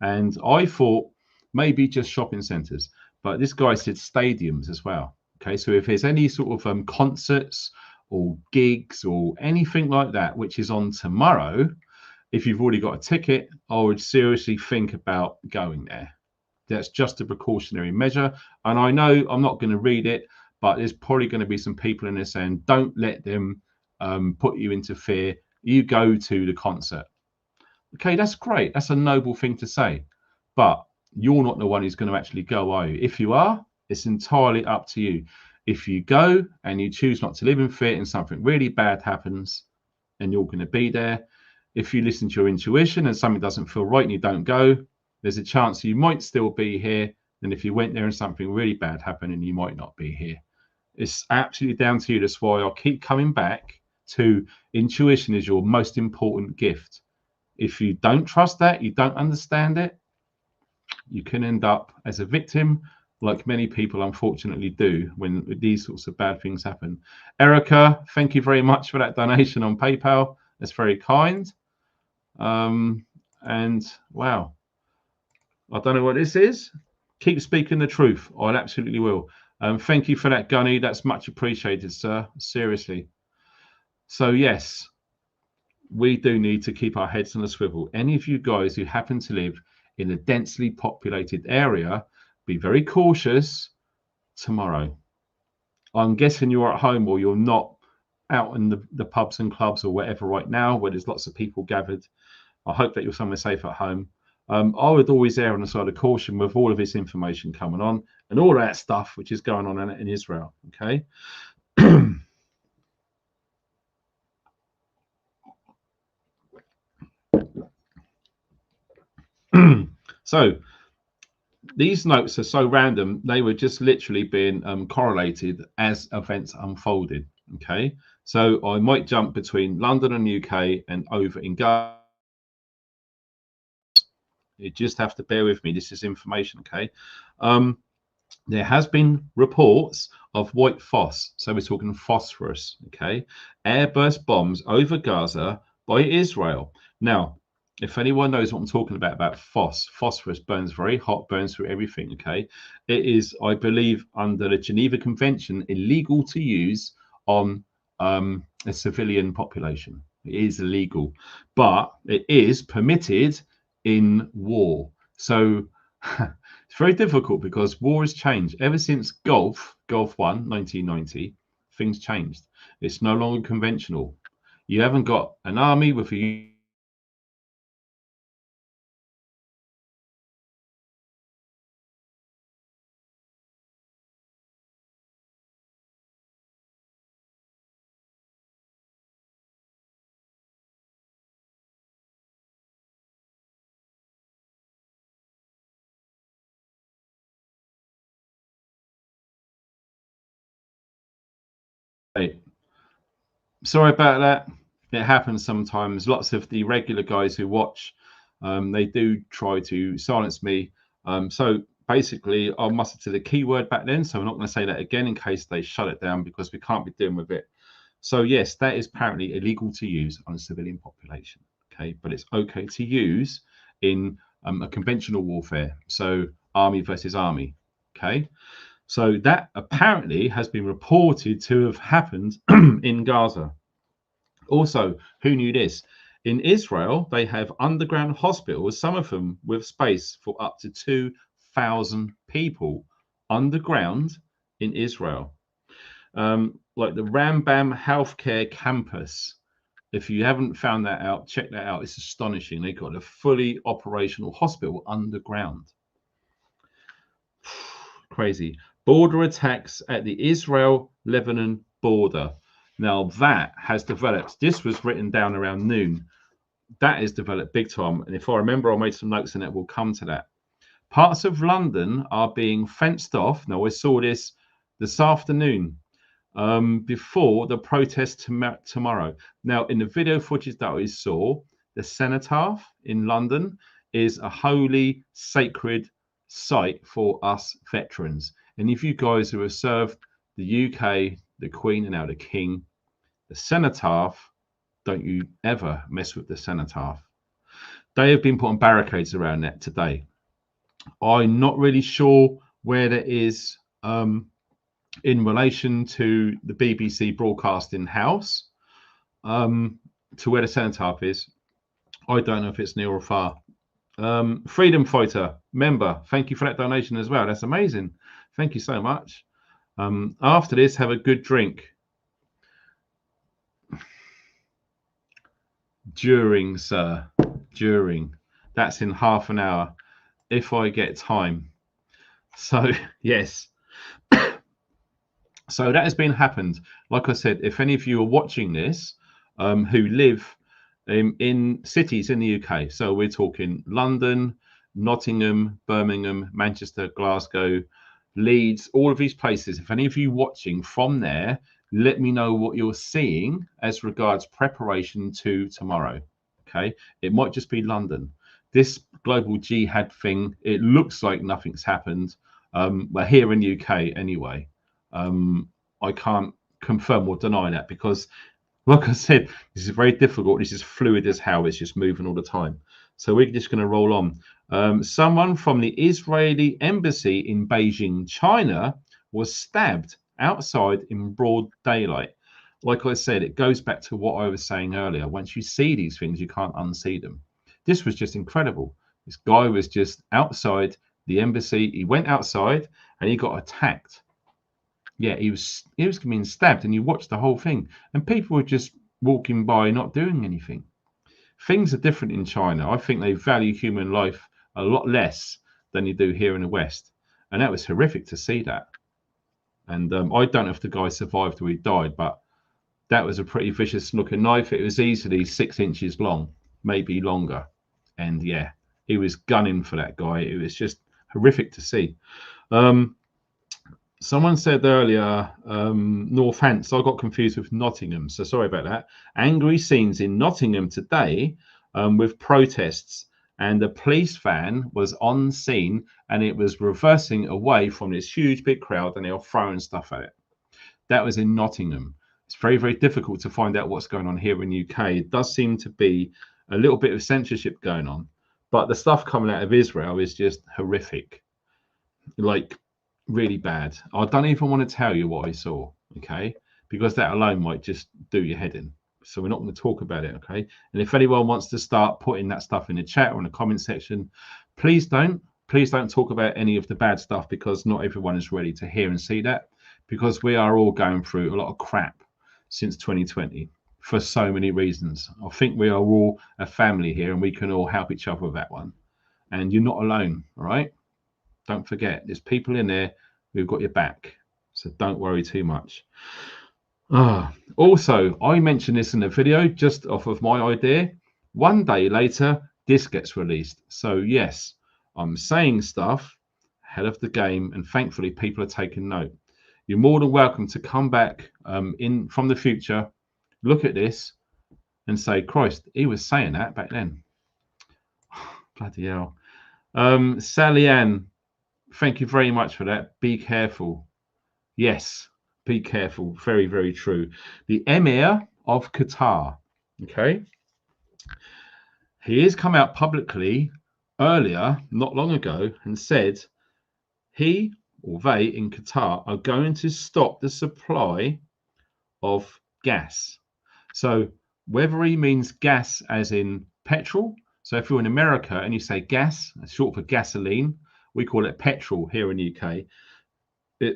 Speaker 1: And I thought maybe just shopping centres, but this guy said stadiums as well. Okay, so if there's any sort of concerts or gigs or anything like that, which is on tomorrow, if you've already got a ticket, I would seriously think about going there. That's just a precautionary measure. And I know I'm not going to read it, but there's probably going to be some people in there saying, don't let them put you into fear. You go to the concert. Okay, that's great. That's a noble thing to say. But you're not the one who's going to actually go, are you? If you are, it's entirely up to you. If you go and you choose not to live in fear and something really bad happens, and you're going to be there. If you listen to your intuition and something doesn't feel right and you don't go, there's a chance you might still be here. And if you went there and something really bad happened, and you might not be here. It's absolutely down to you. That's why I'll keep coming back to intuition is your most important gift. If you don't trust that, you don't understand it, you can end up as a victim, like many people unfortunately do when these sorts of bad things happen. Erica, thank you very much for that donation on PayPal. That's very kind. And wow, I don't know what this is. Keep speaking the truth. I absolutely will. Thank you for that, Gunny. That's much appreciated, sir. Seriously. So yes, we do need to keep our heads on a swivel. Any of you guys who happen to live in a densely populated area, be very cautious tomorrow. I'm guessing you're at home, or you're not out in the pubs and clubs or whatever right now where there's lots of people gathered. I hope that you're somewhere safe at home. I would always err on the side of caution with all of this information coming on and all that stuff which is going on in Israel. Okay. So these notes are so random, they were just literally being correlated as events unfolded. Okay, so I might jump between London and UK and over in Gaza. You just have to bear with me. This is information. Okay. There has been reports of white phos, so we're talking phosphorus. Okay, airburst bombs over Gaza by Israel. Now, if anyone knows what I'm talking about phosphorus burns very hot, burns through everything. Okay, it is, I believe, under the Geneva Convention, illegal to use on a civilian population. It is illegal, but it is permitted in war. So it's very difficult because war has changed ever since Gulf 1, 1990. Things changed. It's no longer conventional. You haven't got an army with a sorry about that. It happens sometimes. Lots of the regular guys who watch, they do try to silence me. So basically, I must have said a keyword back then, so I'm not going to say that again in case they shut it down, because we can't be dealing with it. So yes, that is apparently illegal to use on a civilian population. Okay, but it's okay to use in a conventional warfare. So army versus army. Okay. So that apparently has been reported to have happened in Gaza. Also, who knew this? In Israel, they have underground hospitals, some of them with space for up to 2,000 people underground in Israel. like the Rambam Healthcare Campus. If you haven't found that out, check that out. It's astonishing. They got a fully operational hospital underground. Crazy. Border attacks at the Israel-Lebanon border. Now that has developed. This was written down around noon. That is developed big time. And if I remember, I made some notes in it. We'll come to that. Parts of London are being fenced off. Now, I saw this afternoon before the protest tomorrow. Now, in the video footage that I saw, the cenotaph in London is a holy, sacred site for us veterans. And if you guys who have served the UK, the Queen, and now the King, the cenotaph, don't you ever mess with the cenotaph. They have been putting barricades around that today. I'm not really sure where that is in relation to the BBC broadcasting house, to where the cenotaph is. I don't know if it's near or far. Freedom Fighter member, thank you for that donation as well. That's amazing. Thank you so much. After this, have a good drink. During, sir, during. That's in half an hour, if I get time. So, yes. So that has been happened. Like I said, if any of you are watching this who live in cities in the UK, so we're talking London, Nottingham, Birmingham, Manchester, Glasgow, Leeds, all of these places, if any of you watching from there, let me know what you're seeing as regards preparation to tomorrow. Okay, it might just be London. This global jihad thing, it looks like nothing's happened. We're here in the UK anyway. I can't confirm or deny that because, like I said, this is very difficult. This is fluid as hell. It's just moving all the time. So we're just going to roll on. Someone from the Israeli embassy in Beijing, China, was stabbed outside in broad daylight. Like I said, it goes back to what I was saying earlier. Once you see these things, you can't unsee them. This was just incredible. This guy was just outside the embassy. He went outside and he got attacked. Yeah, he was being stabbed, and you watched the whole thing, and people were just walking by, not doing anything. Things are different in China. I think they value human life a lot less than you do here in the West, and that was horrific to see that. And I don't know if the guy survived or he died, but that was a pretty vicious looking knife. It was easily 6 inches long, maybe longer, and yeah, he was gunning for that guy. It was just horrific to see. Someone said earlier, Northants, I got confused with Nottingham, so sorry about that. Angry scenes in Nottingham today with protests, and the police van was on scene and it was reversing away from this huge big crowd and they were throwing stuff at it. That was in Nottingham. It's very, very difficult to find out what's going on here in the UK. It does seem to be a little bit of censorship going on, but the stuff coming out of Israel is just horrific. Like, really bad. I don't even want to tell you what I saw, okay, because that alone might just do your head in. So we're not going to talk about it, okay? And if anyone wants to start putting that stuff in the chat or in the comment section, please don't talk about any of the bad stuff, because not everyone is ready to hear and see that, because we are all going through a lot of crap since 2020 for so many reasons. I think we are all a family here and we can all help each other with that one, and you're not alone. All right, don't forget, there's people in there who've got your back, so don't worry too much. Also, I mentioned this in a video just off of my idea. One day later, this gets released. So yes, I'm saying stuff ahead of the game, and thankfully people are taking note. You're more than welcome to come back in from the future, look at this and say, Christ, he was saying that back then. Bloody hell. Sally Ann, thank you very much for that. Be careful. Yes, be careful. Very, very true. The Emir of Qatar, okay, he has come out publicly earlier, not long ago, and said he or they in Qatar are going to stop the supply of gas. So whether he means gas as in petrol, so if you're in America and you say gas, it's short for gasoline, we call it petrol here in the UK.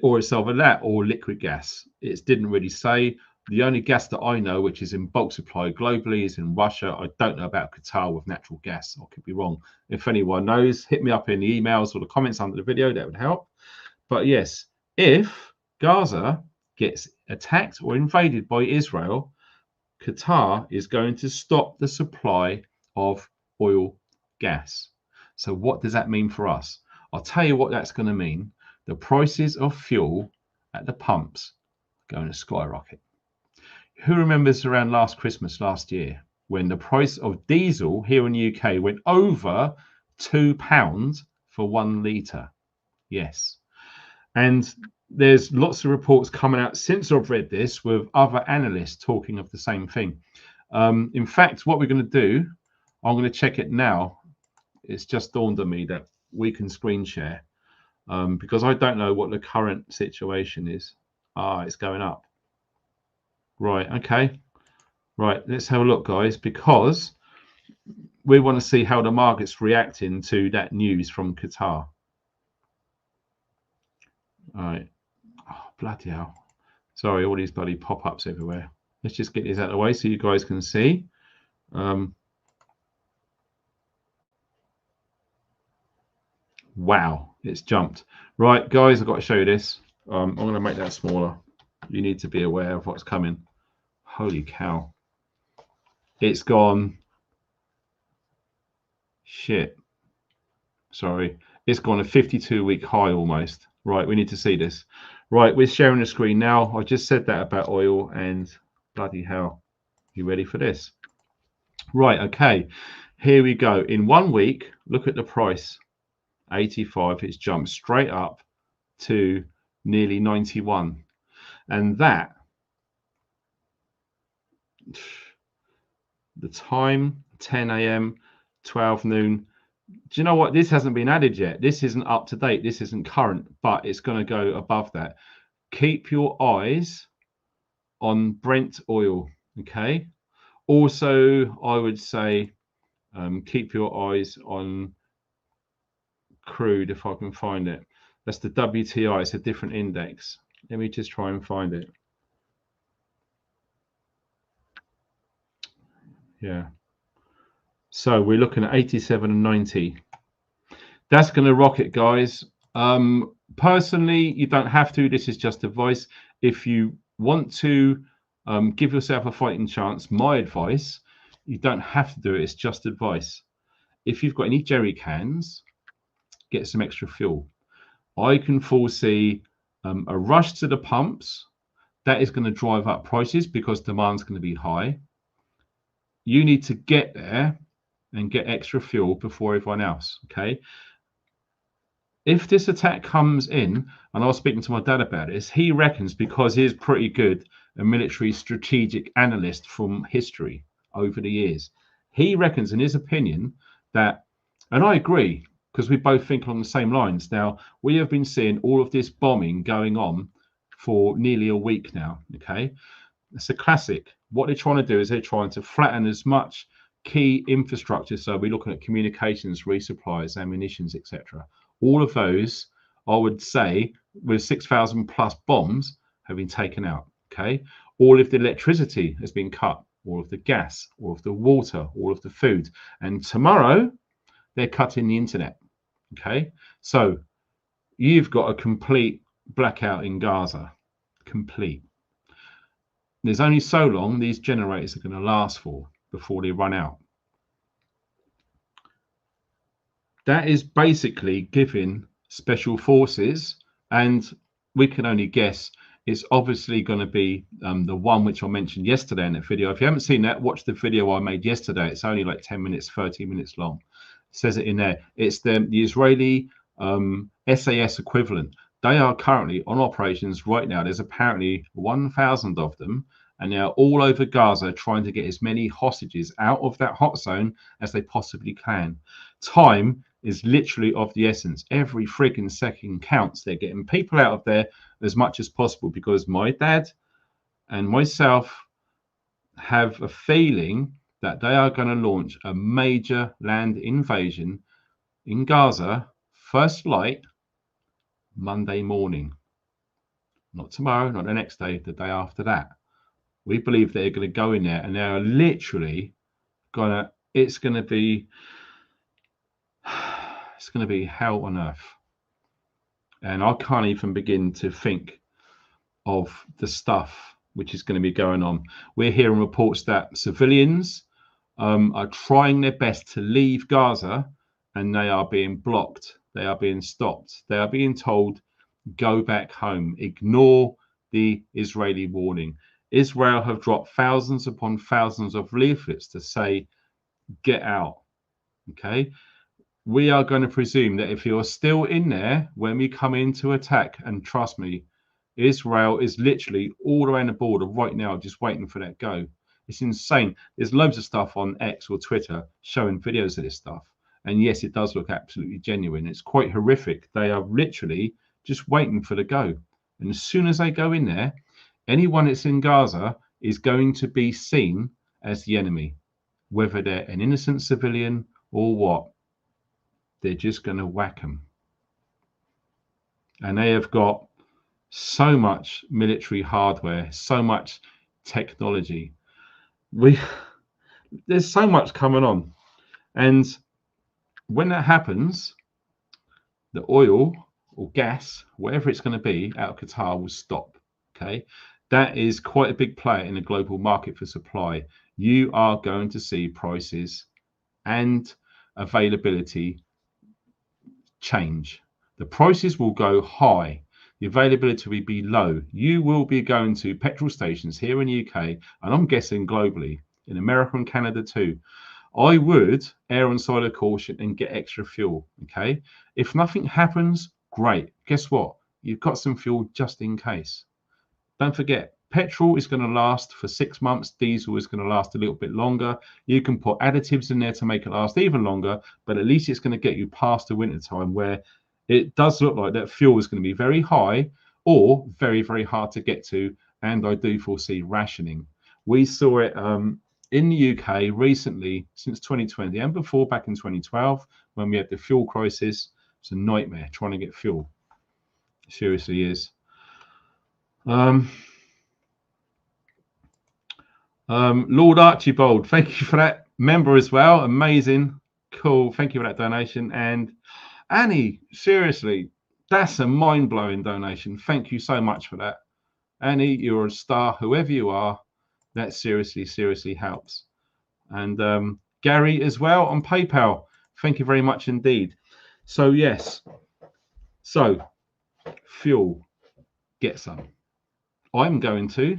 Speaker 1: or it's either that or liquid gas. It didn't really say. The only gas that I know, which is in bulk supply globally, is in Russia. I don't know about Qatar with natural gas. I could be wrong. If anyone knows, hit me up in the emails or the comments under the video. That would help. But yes, if Gaza gets attacked or invaded by Israel, Qatar is going to stop the supply of oil gas. So what does that mean for us? I'll tell you what that's going to mean. The prices of fuel at the pumps are going to skyrocket. Who remembers around last Christmas last year when the price of diesel here in the UK went over £2 for 1 litre? Yes. And there's lots of reports coming out since I've read this with other analysts talking of the same thing. In fact, what we're going to do, I'm going to check it now. It's just dawned on me that we can screen share because I don't know what the current situation is. It's going up. Right, okay. Right, let's have a look, guys, because we want to see how the market's reacting to that news from Qatar. All right. Oh, bloody hell. Sorry, all these bloody pop-ups everywhere. Let's just get these out of the way so you guys can see. Wow, it's jumped. Right, guys, I've got to show you this. I'm going to make that smaller. You need to be aware of what's coming. Holy cow. It's gone. Shit. Sorry. It's gone a 52-week high almost. Right, we need to see this. Right, we're sharing the screen now. I just said that about oil and bloody hell. You ready for this? Right, okay. Here we go. In 1 week, look at the price. 85. It's jumped straight up to nearly 91. And that, the time, 10 a.m., 12 noon. Do you know what? This hasn't been added yet. This isn't up to date. This isn't current, but it's going to go above that. Keep your eyes on Brent oil, okay? Also, I would say keep your eyes on crude if I can find it. That's the WTI. It's a different index. Let me just try and find it. Yeah. So we're looking at 87 and 90. That's going to rocket, guys. Personally, you don't have to. This is just advice. If you want to give yourself a fighting chance, my advice, you don't have to do it. It's just advice. If you've got any jerry cans, get some extra fuel. I can foresee a rush to the pumps. That is going to drive up prices because demand's going to be high. You need to get there and get extra fuel before everyone else, okay? If this attack comes in, and I was speaking to my dad about this, he reckons, because he's pretty good, a military strategic analyst from history over the years, he reckons, in his opinion, that, and I agree, because we both think along the same lines. Now, we have been seeing all of this bombing going on for nearly a week now, okay? It's a classic. What they're trying to do is they're trying to flatten as much key infrastructure. So we're looking at communications, resupplies, ammunitions, etc. All of those, I would say, with 6,000 plus bombs have been taken out, okay? All of the electricity has been cut, all of the gas, all of the water, all of the food. And tomorrow, they're cutting the internet, okay? So you've got a complete blackout in Gaza, complete. There's only so long these generators are going to last for before they run out. That is basically giving special forces, and we can only guess, it's obviously going to be the one which I mentioned yesterday in that video. If you haven't seen that, watch the video I made yesterday. It's only like 10 minutes, 13 minutes long. It says it in there. It's the Israeli SAS equivalent. They are currently on operations right now. There's apparently 1,000 of them, and they're all over Gaza trying to get as many hostages out of that hot zone as they possibly can. Time is literally of the essence. Every frigging second counts. They're getting people out of there as much as possible, because my dad and myself have a feeling that they are going to launch a major land invasion in Gaza, first light Monday morning. not tomorrow, not the next day, the day after that. We believe they're going to go in there and they're literally gonna, it's going to be hell on earth. And I can't even begin to think of the stuff which is going to be going on. We're hearing reports that civilians are trying their best to leave Gaza and they are being blocked. They are being stopped. They are being told, go back home. Ignore the Israeli warning. Israel have dropped thousands upon thousands of leaflets to say, get out. Okay. We are going to presume that if you're still in there when we come in to attack, and trust me, Israel is literally all around the border right now, just waiting for that go. It's insane. There's loads of stuff on X or Twitter showing videos of this stuff. And yes, it does look absolutely genuine. It's quite horrific. They are literally just waiting for the go. And as soon as they go in there, anyone that's in Gaza is going to be seen as the enemy, whether they're an innocent civilian or what. They're just going to whack them. And they have got so much military hardware, so much technology. There's so much coming on. And when that happens, the oil or gas, whatever it's going to be, out of Qatar will stop. Okay. That is quite a big player in the global market for supply. You are going to see prices and availability change. The prices will go high. The availability will be low. You will be going to petrol stations here in the UK, and I'm guessing globally, in America and Canada too. I would err on side of caution and get extra fuel. Okay. If nothing happens, great. Guess what? You've got some fuel just in case. Don't forget, petrol is going to last for 6 months. Diesel is going to last a little bit longer. You can put additives in there to make it last even longer, but at least it's going to get you past the winter time where it does look like that fuel is going to be very high or very, very hard to get to. And I do foresee rationing. We saw it in the UK recently since 2020 and before, back in 2012, when we had the fuel crisis. It's a nightmare trying to get fuel. It seriously is. Lord Archibald, thank you for that member as well. Amazing. Cool. Thank you for that donation. And Annie, seriously, that's a mind-blowing donation. Thank you so much for that. Annie, you're a star. Whoever you are, that seriously, seriously helps. And Gary as well on PayPal. Thank you very much indeed. So yes. So fuel, get some. I'm going to,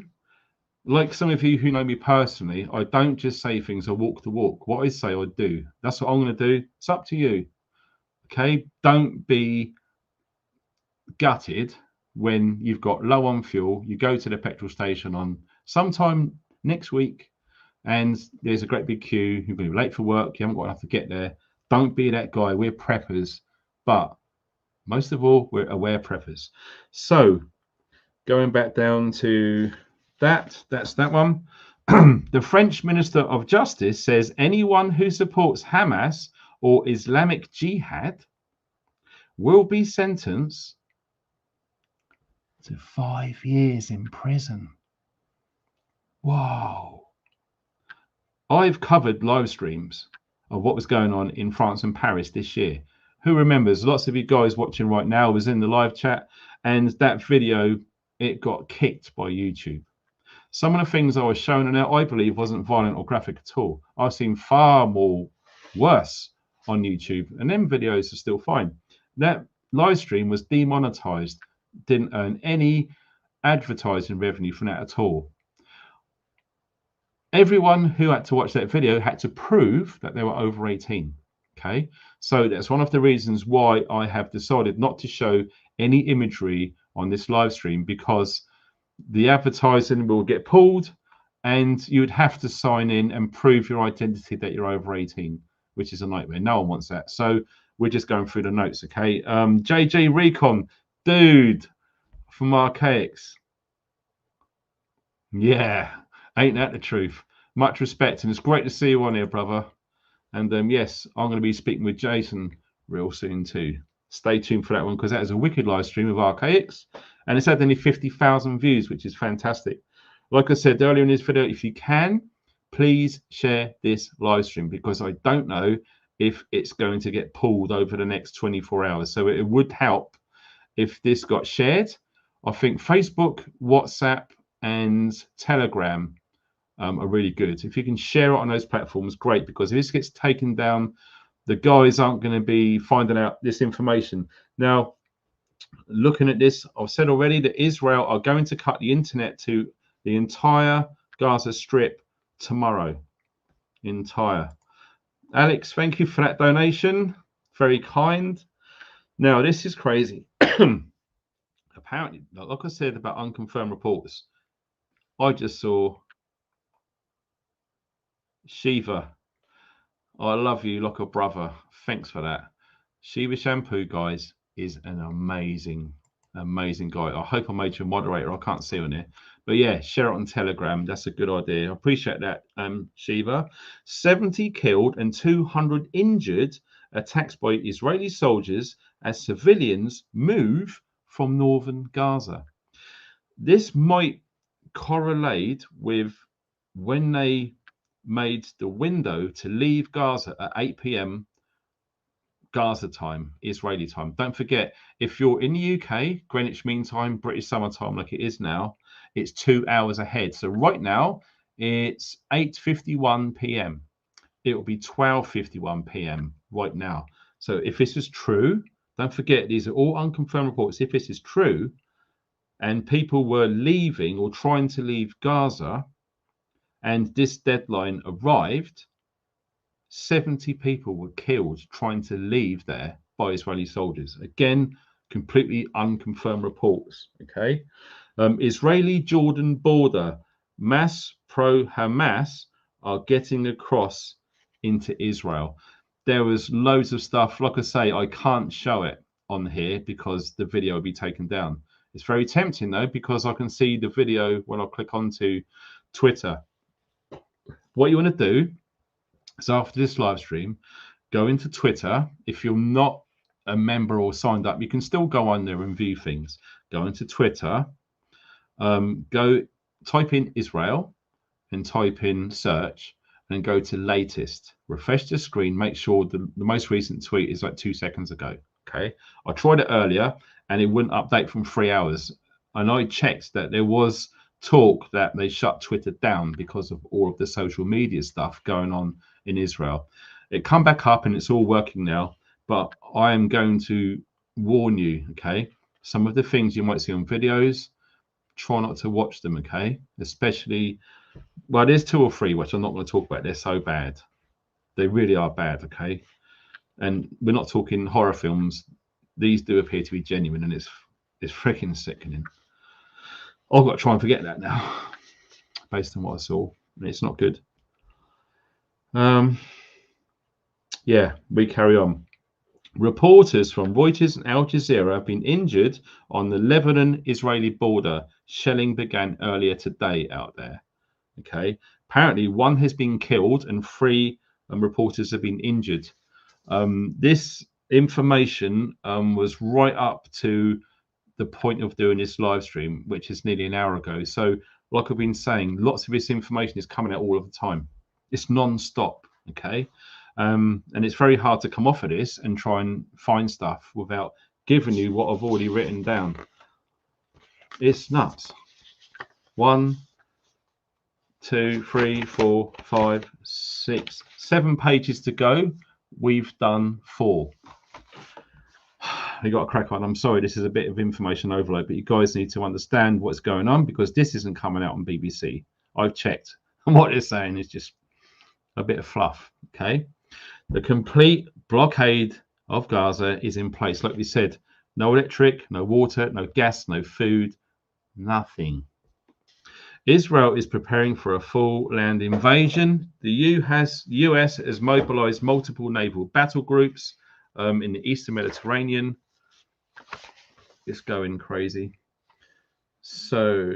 Speaker 1: like some of you who know me personally, I don't just say things, I walk the walk. What I say, I do. That's what I'm going to do. It's up to you. Okay? Don't be gutted when you've got low on fuel. You go to the petrol station on sometime next week and there's a great big queue. You're going to be late for work. You haven't got enough to get there. Don't be that guy. We're preppers. But most of all, we're aware preppers. So going back down to that's that one. The French Minister of Justice says anyone who supports Hamas or Islamic Jihad will be sentenced to 5 years in prison. Wow. I've covered live streams of what was going on in France and Paris this year. Who remembers? Lots of you guys watching right now was in the live chat, and that video, it got kicked by YouTube. Some of the things I was showing on it, I believe, wasn't violent or graphic at all. I've seen far more worse on YouTube, and them videos are still fine. That live stream was demonetized, didn't earn any advertising revenue from that at all. Everyone who had to watch that video had to prove that they were over 18. Okay, so that's one of the reasons why I have decided not to show any imagery on this live stream, because the advertising will get pulled and you would have to sign in and prove your identity that you're over 18, which is a nightmare. No one wants that. So we're just going through the notes. Okay. JJ Recon, dude, from Archaics. Yeah, ain't that the truth? Much respect, and it's great to see you on here, brother. And yes, I'm going to be speaking with Jason real soon too. Stay tuned for that one, because that is a wicked live stream of Archaics. and it's had only 50,000 views, which is fantastic. Like I said earlier in this video, if you can, please share this live stream, because I don't know if it's going to get pulled over the next 24 hours. So it would help if this got shared. I think Facebook, WhatsApp, and Telegram are really good. If you can share it on those platforms, great, because if this gets taken down, the guys aren't going to be finding out this information. Now, looking at this, I've said already that Israel are going to cut the internet to the entire Gaza Strip tomorrow. Entire. Alex, thank you for that donation. Very kind. Now, this is crazy. Apparently, like I said about unconfirmed reports, I just saw Shiva. I love you like a brother. Thanks for that. Shiva Shampoo, guys, is an amazing guy. I hope I made you a moderator. I can't see on here. But yeah, share it on Telegram. That's a good idea. I appreciate that, Shiva. 70 killed and 200 injured attacks by Israeli soldiers as civilians move from northern Gaza. This might correlate with when they made the window to leave Gaza at 8 p.m. Gaza time, Israeli time. Don't forget, if you're in the UK, Greenwich Mean Time, British Summer Time, like it is now, it's 2 hours ahead. So right now, it's 8:51 p.m. It will be 12:51 p.m. right now. So if this is true, don't forget, these are all unconfirmed reports. If this is true, and people were leaving or trying to leave Gaza, and this deadline arrived, 70 people were killed trying to leave there by Israeli soldiers. Again, completely unconfirmed reports. Okay, Israeli-Jordan border, mass pro-Hamas are getting across into Israel. There was loads of stuff. Like I say, I can't show it on here because the video will be taken down. It's very tempting though, because I can see the video when I click onto Twitter. What you want to do is, after this live stream, go into Twitter. If you're not a member or signed up, you can still go on there and view things. Go into Twitter, go type in Israel and type in search and go to latest. Refresh the screen, make sure the most recent tweet is like 2 seconds ago. Okay, I tried it earlier and it wouldn't update from 3 hours. And I checked that there was talk that they shut Twitter down because of all of the social media stuff going on in Israel. It come back up and it's all working now, but I am going to warn you, okay? Some of the things you might see on videos, try not to watch them, okay? Especially, well, there's 2 or 3 which I'm not going to talk about. They're so bad. They really are bad, okay? And we're not talking horror films. These do appear to be genuine, and it's freaking sickening. I've got to try and forget that now, based on what I saw. It's not good. Yeah, we carry on. Reporters from Reuters and Al Jazeera have been injured on the Lebanon-Israeli border. Shelling began earlier today out there. Okay, apparently 1 has been killed and 3 reporters have been injured. This information was right up to the point of doing this live stream, which is nearly an hour ago. So like I've been saying, lots of this information is coming out all of the time. It's non-stop. Okay, and it's very hard to come off of this and try and find stuff without giving you what I've already written down. It's nuts. 1, 2, 3, 4, 5, 6, 7 pages to go. We've done 4. You got to crack on. I'm sorry, this is a bit of information overload, but you guys need to understand what's going on, because this isn't coming out on BBC. I've checked, and what they're saying is just a bit of fluff. Okay, the complete blockade of Gaza is in place. Like we said, no electric, no water, no gas, no food, nothing. Israel is preparing for a full land invasion. The US has mobilized multiple naval battle groups in the Eastern Mediterranean. It's going crazy. So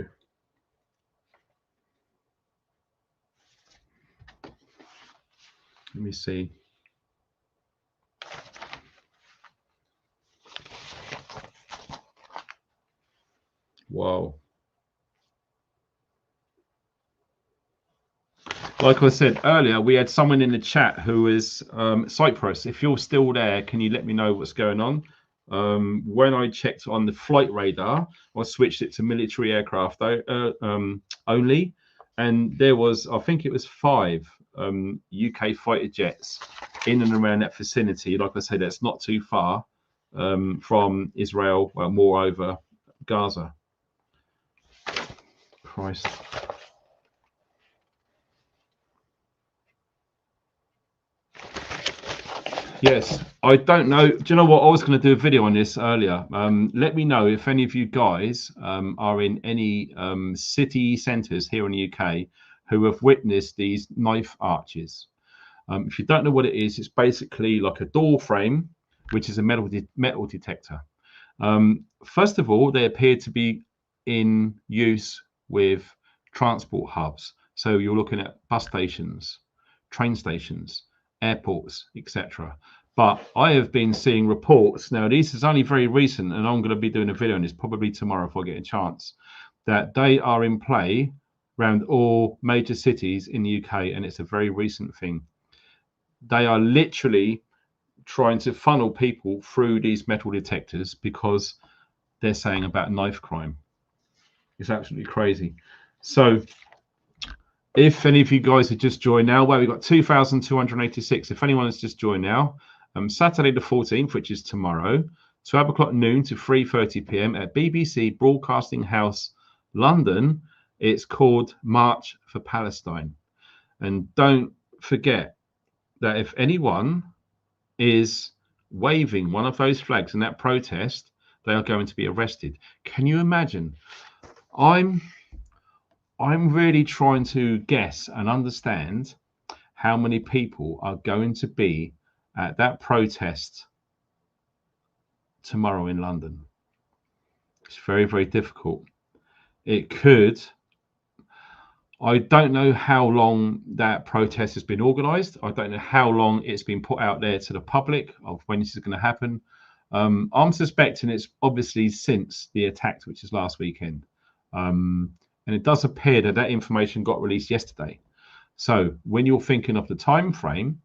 Speaker 1: let me see. like I said earlier, we had someone in the chat who is Cyprus. If you're still there, can you let me know what's going on? When I checked on the flight radar, I switched it to military aircraft only, and there was, I think it was 5 UK fighter jets in and around that vicinity. Like I said, that's not too far from Israel, well, moreover, Gaza. Christ. Yes, I don't know. Do you know what? I was going to do a video on this earlier. Let me know if any of you guys are in any city centres here in the UK who have witnessed these knife arches. If you don't know what it is, it's basically like a door frame, which is a metal detector. First of all, they appear to be in use with transport hubs. So you're looking at bus stations, train stations, airports, etc. But I have been seeing reports, now this is only very recent, and I'm going to be doing a video on this probably tomorrow if I get a chance, that they are in play around all major cities in the UK, and it's a very recent thing. They are literally trying to funnel people through these metal detectors because they're saying about knife crime. It's absolutely crazy. So if any of you guys have just joined now, well, we've got 2,286. If anyone has just joined now, Saturday the 14th, which is tomorrow, 12 o'clock noon to 3:30 p.m. at BBC Broadcasting House, London. It's called March for Palestine. And don't forget that if anyone is waving one of those flags in that protest, they are going to be arrested. Can you imagine? I'm really trying to guess and understand how many people are going to be at that protest tomorrow in London. It's very, very difficult. It could, I don't know how long that protest has been organised. I don't know how long it's been put out there to the public of when this is going to happen. I'm suspecting it's obviously since the attack, which is last weekend. And it does appear that that information got released yesterday. So when you're thinking of the time frame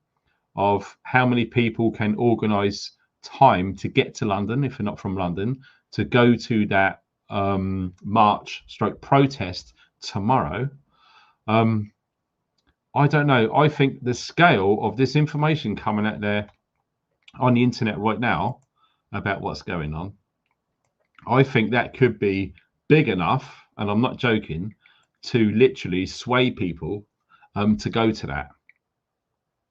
Speaker 1: of how many people can organise time to get to London, if they're not from London, to go to that march/protest tomorrow, I don't know. I think the scale of this information coming out there on the internet right now about what's going on, I think that could be big enough, and I'm not joking, to literally sway people to go to that.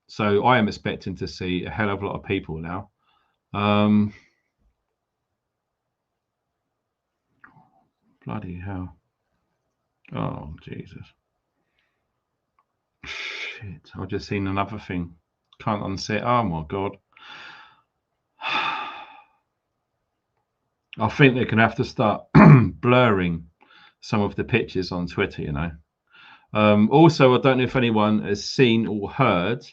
Speaker 1: So I am expecting to see a hell of a lot of people now. Bloody hell. Oh, Jesus. Shit. I've just seen another thing. Can't unsee it. Oh, my God. I think they're going to have to start blurring some of the pictures on Twitter, you know. Also, I don't know if anyone has seen or heard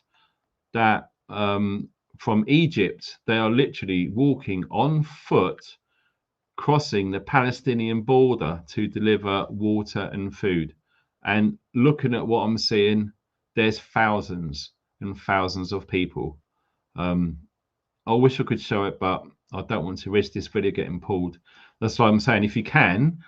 Speaker 1: that from Egypt, they are literally walking on foot, crossing the Palestinian border to deliver water and food. And looking at what I'm seeing, there's thousands and thousands of people. I wish I could show it, but I don't want to risk this video getting pulled. That's why I'm saying, if you can,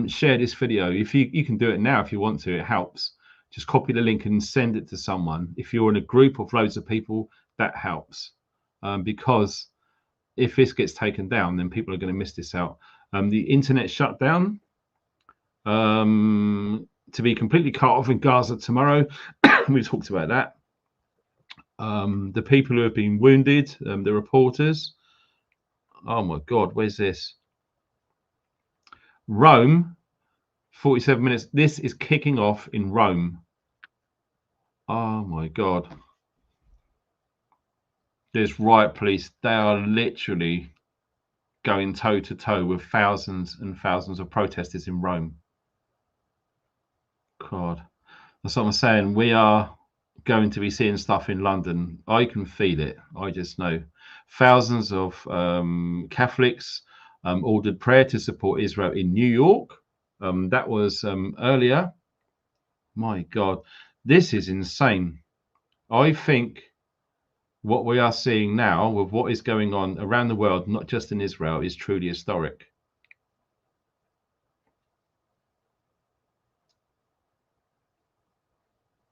Speaker 1: share this video. If you can do it now if you want to, it helps. Just copy the link and send it to someone. If you're in a group of loads of people, that helps. Because if this gets taken down, then people are going to miss this out. The internet shut down to be completely cut off in Gaza tomorrow. We talked about that. The people who have been wounded, the reporters. Oh my God, where's this? Rome, 47 minutes. This is kicking off in Rome. Oh my God. There's riot police. They are literally going toe to toe with thousands and thousands of protesters in Rome. God, that's what I'm saying. We are going to be seeing stuff in London. I can feel it. I just know. Thousands of Catholics ordered prayer to support Israel in New York. That was earlier. My God, This is insane. I think what we are seeing now with what is going on around the world, not just in Israel, is truly historic.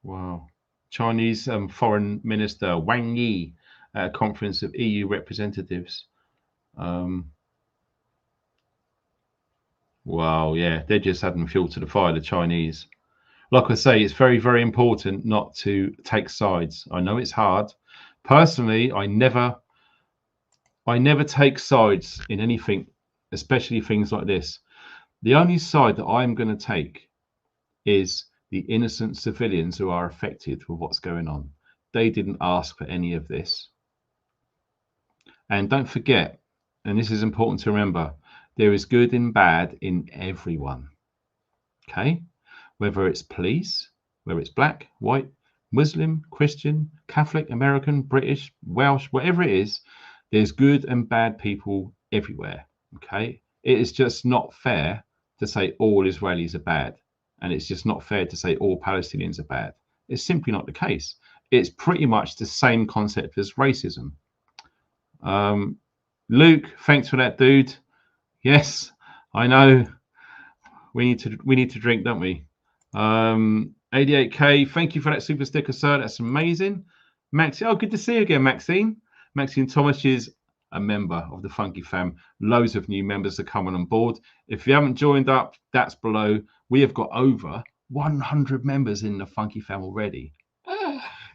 Speaker 1: Wow. Chinese Foreign Minister Wang Yi at a conference of EU representatives. Wow, yeah, they're just adding fuel to the fire, the Chinese. Like I say, it's very, very important not to take sides. I know it's hard. Personally, I never take sides in anything, especially things like this. The only side that I'm going to take is the innocent civilians who are affected with what's going on. They didn't ask for any of this. And don't forget, and this is important to remember, there is good and bad in everyone. Okay? Whether it's police, whether it's black, white, Muslim, Christian, Catholic, American, British, Welsh, whatever it is, there's good and bad people everywhere. Okay? It is just not fair to say all Israelis are bad. And it's just not fair to say all Palestinians are bad. It's simply not the case. It's pretty much the same concept as racism. Luke, thanks for that, dude. Yes, I know. We need to drink, don't we? 88k. Thank you for that super sticker, sir. That's amazing. Maxine, oh, good to see you again, Maxine. Maxine Thomas is a member of the Funky Fam. Loads of new members are coming on board. If you haven't joined up, that's below. We have got over 100 members in the Funky Fam already.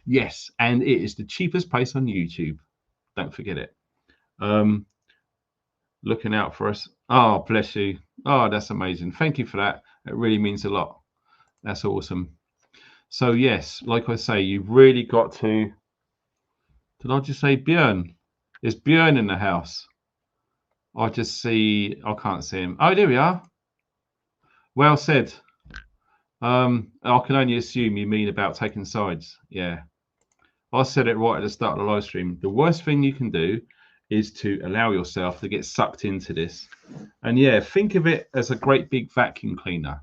Speaker 1: Yes, and it is the cheapest place on YouTube. Don't forget it. Looking out for us. Oh, bless you. Oh, that's amazing. Thank you for that. It really means a lot. That's awesome. So yes, like I say, you've really got to. Did I just say Björn? Is Björn in the house? I just see. I can't see him. Oh, there we are. Well said. I can only assume you mean about taking sides. Yeah. I said it right at the start of the live stream. The worst thing you can do is to allow yourself to get sucked into this. And yeah, think of it as a great big vacuum cleaner,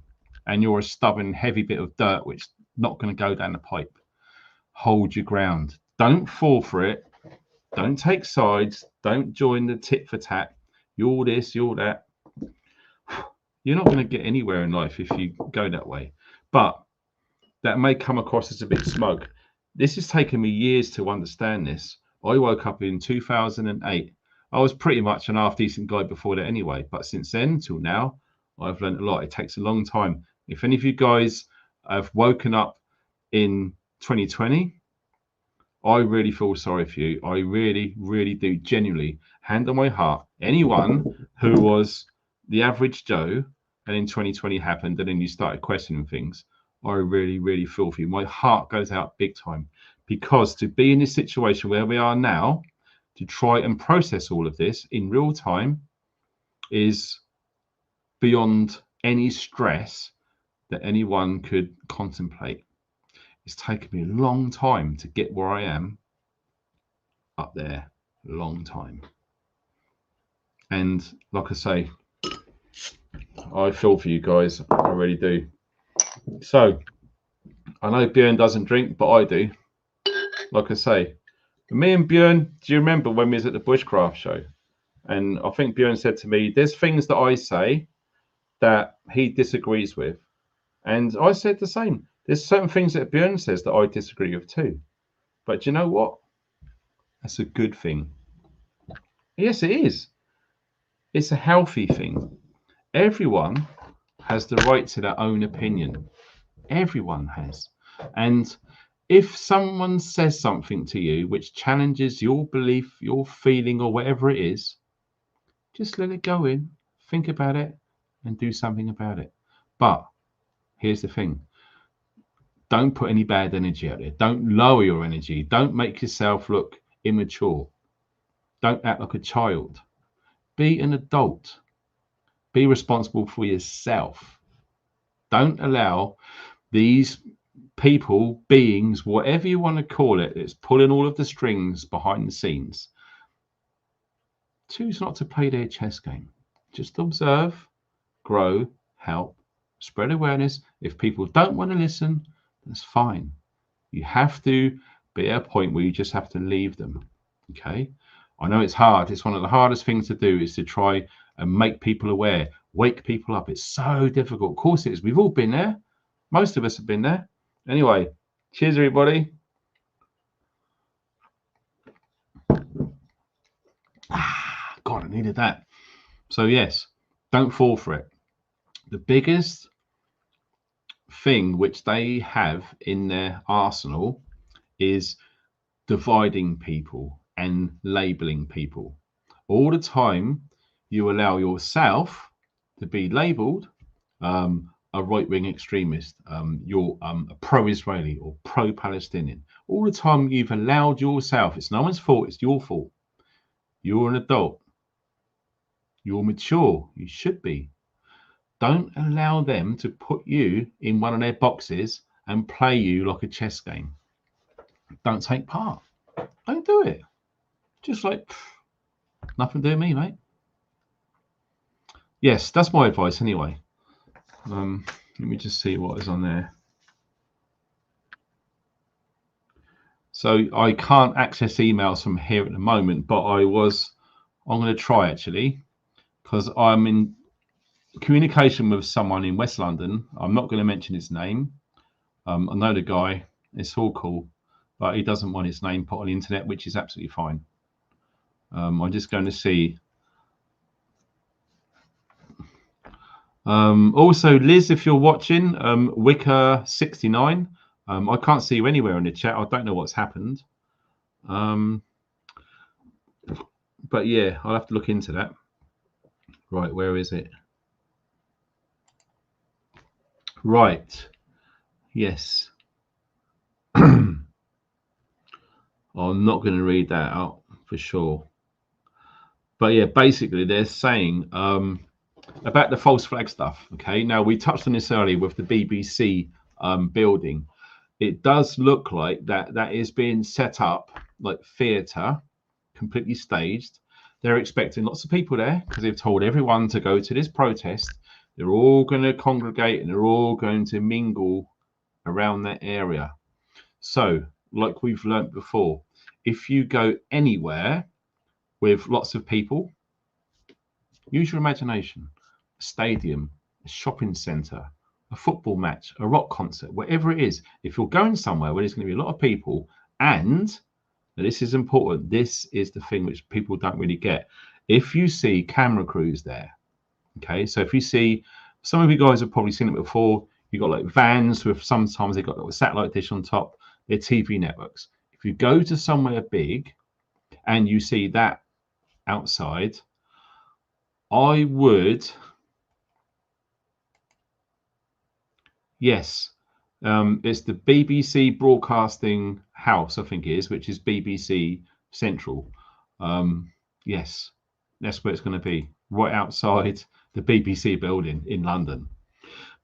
Speaker 1: and you're a stubborn, heavy bit of dirt which is not going to go down the pipe. Hold your ground. Don't fall for it. Don't take sides. Don't join the tit for tat. You're this, you're that. You're not going to get anywhere in life if you go that way. But that may come across as a bit smug. This has taken me years to understand this. I woke up in 2008. I was pretty much an half-decent guy before that anyway. But since then till now, I've learned a lot. It takes a long time. If any of you guys have woken up in 2020, I really feel sorry for you. I really, really do. Genuinely, hand on my heart. Anyone who was the average Joe and in 2020 happened and then you started questioning things, I really, really feel for you. My heart goes out big time, because to be in this situation where we are now, to try and process all of this in real time is beyond any stress that anyone could contemplate. It's taken me a long time to get where I am up there, a long time. And like I say, I feel for you guys, I really do. So I know Björn doesn't drink, but I do. Like I say, me and Björn, do you remember when we was at the Bushcraft show? And I think Björn said to me, there's things that I say that he disagrees with. And I said the same. There's certain things that Björn says that I disagree with too. But do you know what? That's a good thing. Yes, it is. It's a healthy thing. Everyone has the right to their own opinion. Everyone has. And if someone says something to you which challenges your belief, your feeling, or whatever it is, just let it go in, think about it, and do something about it. But here's the thing. Don't put any bad energy out there. Don't lower your energy. Don't make yourself look immature. Don't act like a child. Be an adult. Be responsible for yourself. Don't allow these people, beings, whatever you want to call it, that's pulling all of the strings behind the scenes, choose not to play their chess game. Just observe, grow, help, spread awareness. If people don't want to listen, that's fine. You have to be at a point where you just have to leave them. Okay, I know it's hard. It's one of the hardest things to do, is to try and make people aware, wake people up. It's so difficult. Of course it is. We've all been there. Most of us have been there. Anyway, cheers everybody. God, I needed that. So yes, don't fall for it. The biggest thing which they have in their arsenal is dividing people and labeling people. All the time you allow yourself to be labeled a right-wing extremist, you're a pro-Israeli or pro-Palestinian. All the time you've allowed yourself, it's no one's fault, it's your fault. You're an adult. You're mature. You should be. Don't allow them to put you in one of their boxes and play you like a chess game. Don't take part. Don't do it. Just like, nothing to do with me, mate. Yes, that's my advice anyway. Let me just see what is on there. So I can't access emails from here at the moment, but I'm going to try actually, because I'm in communication with someone in West London. I'm not going to mention his name. I know the guy. It's all cool, but he doesn't want his name put on the internet, which is absolutely fine. I'm just going to see. Also, Liz, if you're watching, Wicker69, I can't see you anywhere in the chat. I don't know what's happened. But yeah, I'll have to look into that. Right, where is it? Right. Yes. I'm not going to read that out for sure. But yeah, basically they're saying about the false flag stuff. Okay, now we touched on this earlier with the BBC building. It does look like that is being set up like theatre, completely staged. They're expecting lots of people there because they've told everyone to go to this protest. They're all going to congregate and they're all going to mingle around that area. So, like we've learnt before, if you go anywhere with lots of people, use your imagination. A stadium, a shopping centre, a football match, a rock concert, whatever it is. If you're going somewhere where there's going to be a lot of people, and this is important, this is the thing which people don't really get. If you see camera crews there, okay, so if you see, some of you guys have probably seen it before, you've got like vans with, sometimes they've got a satellite dish on top, they're TV networks. If you go to somewhere big and you see that outside, I would, yes, it's the BBC Broadcasting House, I think it is, which is BBC Central. Yes, that's where it's going to be, right outside the BBC building in London.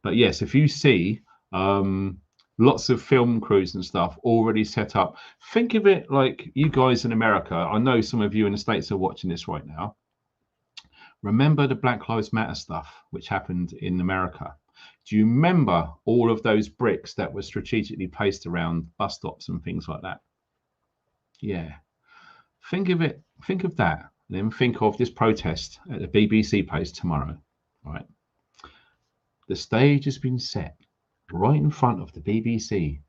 Speaker 1: But yes, if you see lots of film crews and stuff already set up, think of it like you guys in America. I know some of you in the States are watching this right now. Remember the Black Lives Matter stuff which happened in America? Do you remember all of those bricks that were strategically placed around bus stops and things like that? Yeah. Think of it, think of that, and then think of this protest at the BBC place tomorrow. Right. The stage has been set right in front of the BBC.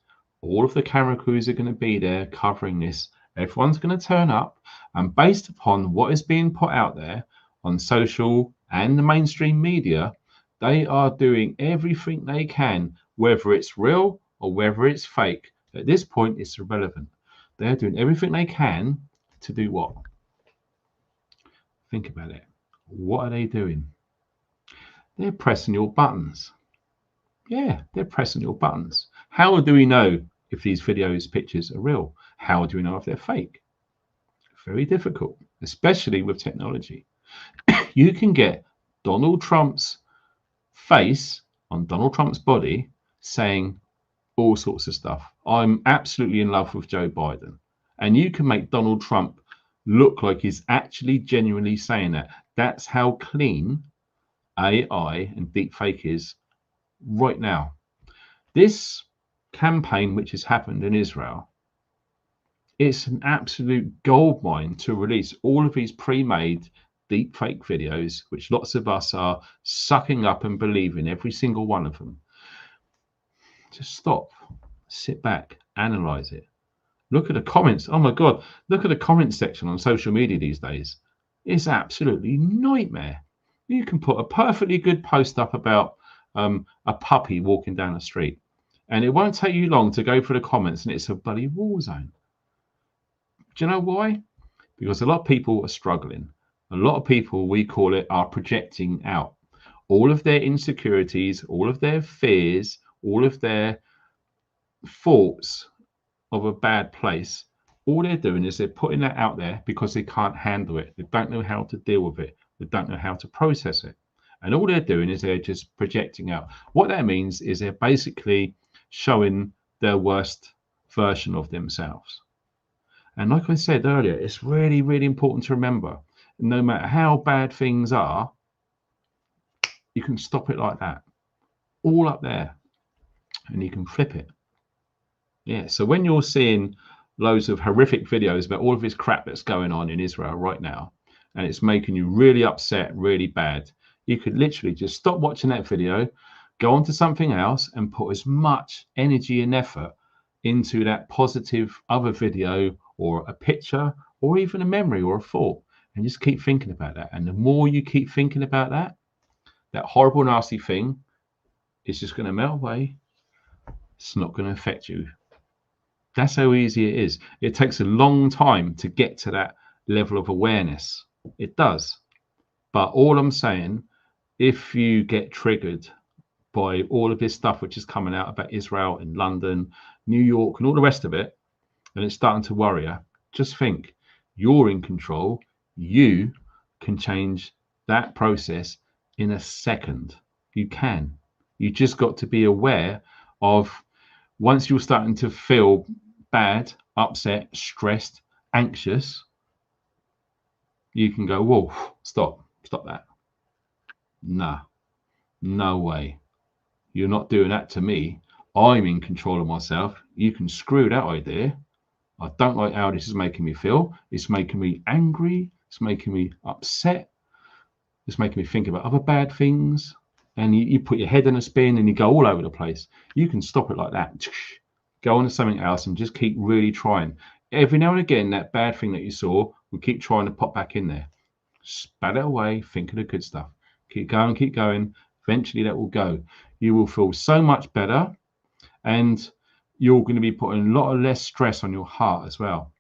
Speaker 1: All of the camera crews are going to be there covering this. Everyone's going to turn up, and based upon what is being put out there on social and the mainstream media, they are doing everything they can, whether it's real or whether it's fake. At this point, it's irrelevant. They're doing everything they can to do what? Think about it. What are they doing? They're pressing your buttons. Yeah, they're pressing your buttons. How do we know if these videos, pictures are real? How do we know if they're fake? Very difficult, especially with technology. You can get Donald Trump's face on Donald Trump's body saying all sorts of stuff. I'm absolutely in love with Joe Biden. And you can make Donald Trump look like he's actually genuinely saying that. That's how clean AI and deepfake is right now. This campaign which has happened in Israel, it's an absolute goldmine to release all of these pre-made deepfake videos, which lots of us are sucking up and believing every single one of them. Just stop, sit back, analyze it. Look at the comments. Oh my God, look at the comment section on social media these days. It's absolutely nightmare. You can put a perfectly good post up about a puppy walking down the street, and it won't take you long to go through the comments, and it's a bloody war zone. Do you know why? Because a lot of people are struggling. A lot of people, we call it, are projecting out all of their insecurities, all of their fears, all of their thoughts of a bad place. All they're doing is they're putting that out there because they can't handle it. They don't know how to deal with it. They don't know how to process it. And all they're doing is they're just projecting out. What that means is they're basically showing their worst version of themselves. And like I said earlier, it's really, really important to remember, no matter how bad things are, you can stop it like that, all up there, and you can flip it. Yeah, so when you're seeing loads of horrific videos about all of this crap that's going on in Israel right now, and it's making you really upset, really bad, you could literally just stop watching that video, go on to something else, and put as much energy and effort into that positive other video or a picture or even a memory or a thought, and just keep thinking about that. And the more you keep thinking about that horrible, nasty thing, it's just going to melt away. It's not going to affect you. That's how easy it is. It takes a long time to get to that level of awareness. It does. But all I'm saying, if you get triggered by all of this stuff which is coming out about Israel and London, New York, and all the rest of it, and it's starting to worry you, just think, you're in control. You can change that process in a second. You can. You just got to be aware of, once you're starting to feel bad, upset, stressed, anxious, you can go, whoa, stop that. Nah, no way. You're not doing that to me. I'm in control of myself. You can screw that idea. I don't like how this is making me feel. It's making me angry. It's making me upset. It's making me think about other bad things. And you put your head in a spin and you go all over the place. You can stop it like that. Go on to something else and just keep really trying. Every now and again, that bad thing that you saw will keep trying to pop back in there. Spat it away. Think of the good stuff. Keep going, keep going. Eventually that will go. You will feel so much better, and you're going to be putting a lot of less stress on your heart as well.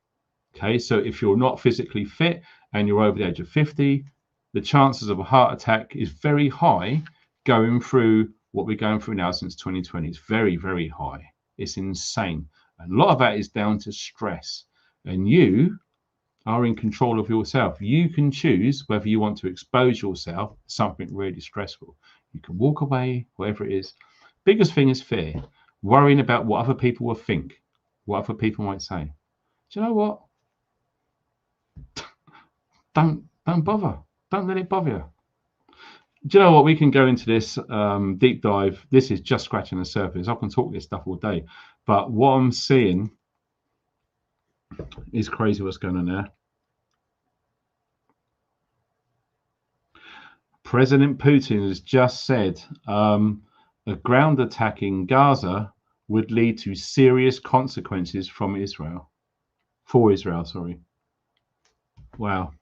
Speaker 1: Okay, so if you're not physically fit and you're over the age of 50, the chances of a heart attack is very high going through what we're going through now since 2020. It's very, very high. It's insane. And a lot of that is down to stress. And you are in control of yourself. You can choose whether you want to expose yourself to something really stressful. You can walk away, whatever it is. Biggest thing is fear. Worrying about what other people will think, what other people might say. Do you know what? Don't bother. Don't let it bother you. Do you know what? We can go into this deep dive. This is just scratching the surface. I can talk this stuff all day, but what I'm seeing is crazy what's going on there. President Putin has just said a ground attack in Gaza would lead to serious consequences for Israel. Sorry. Wow.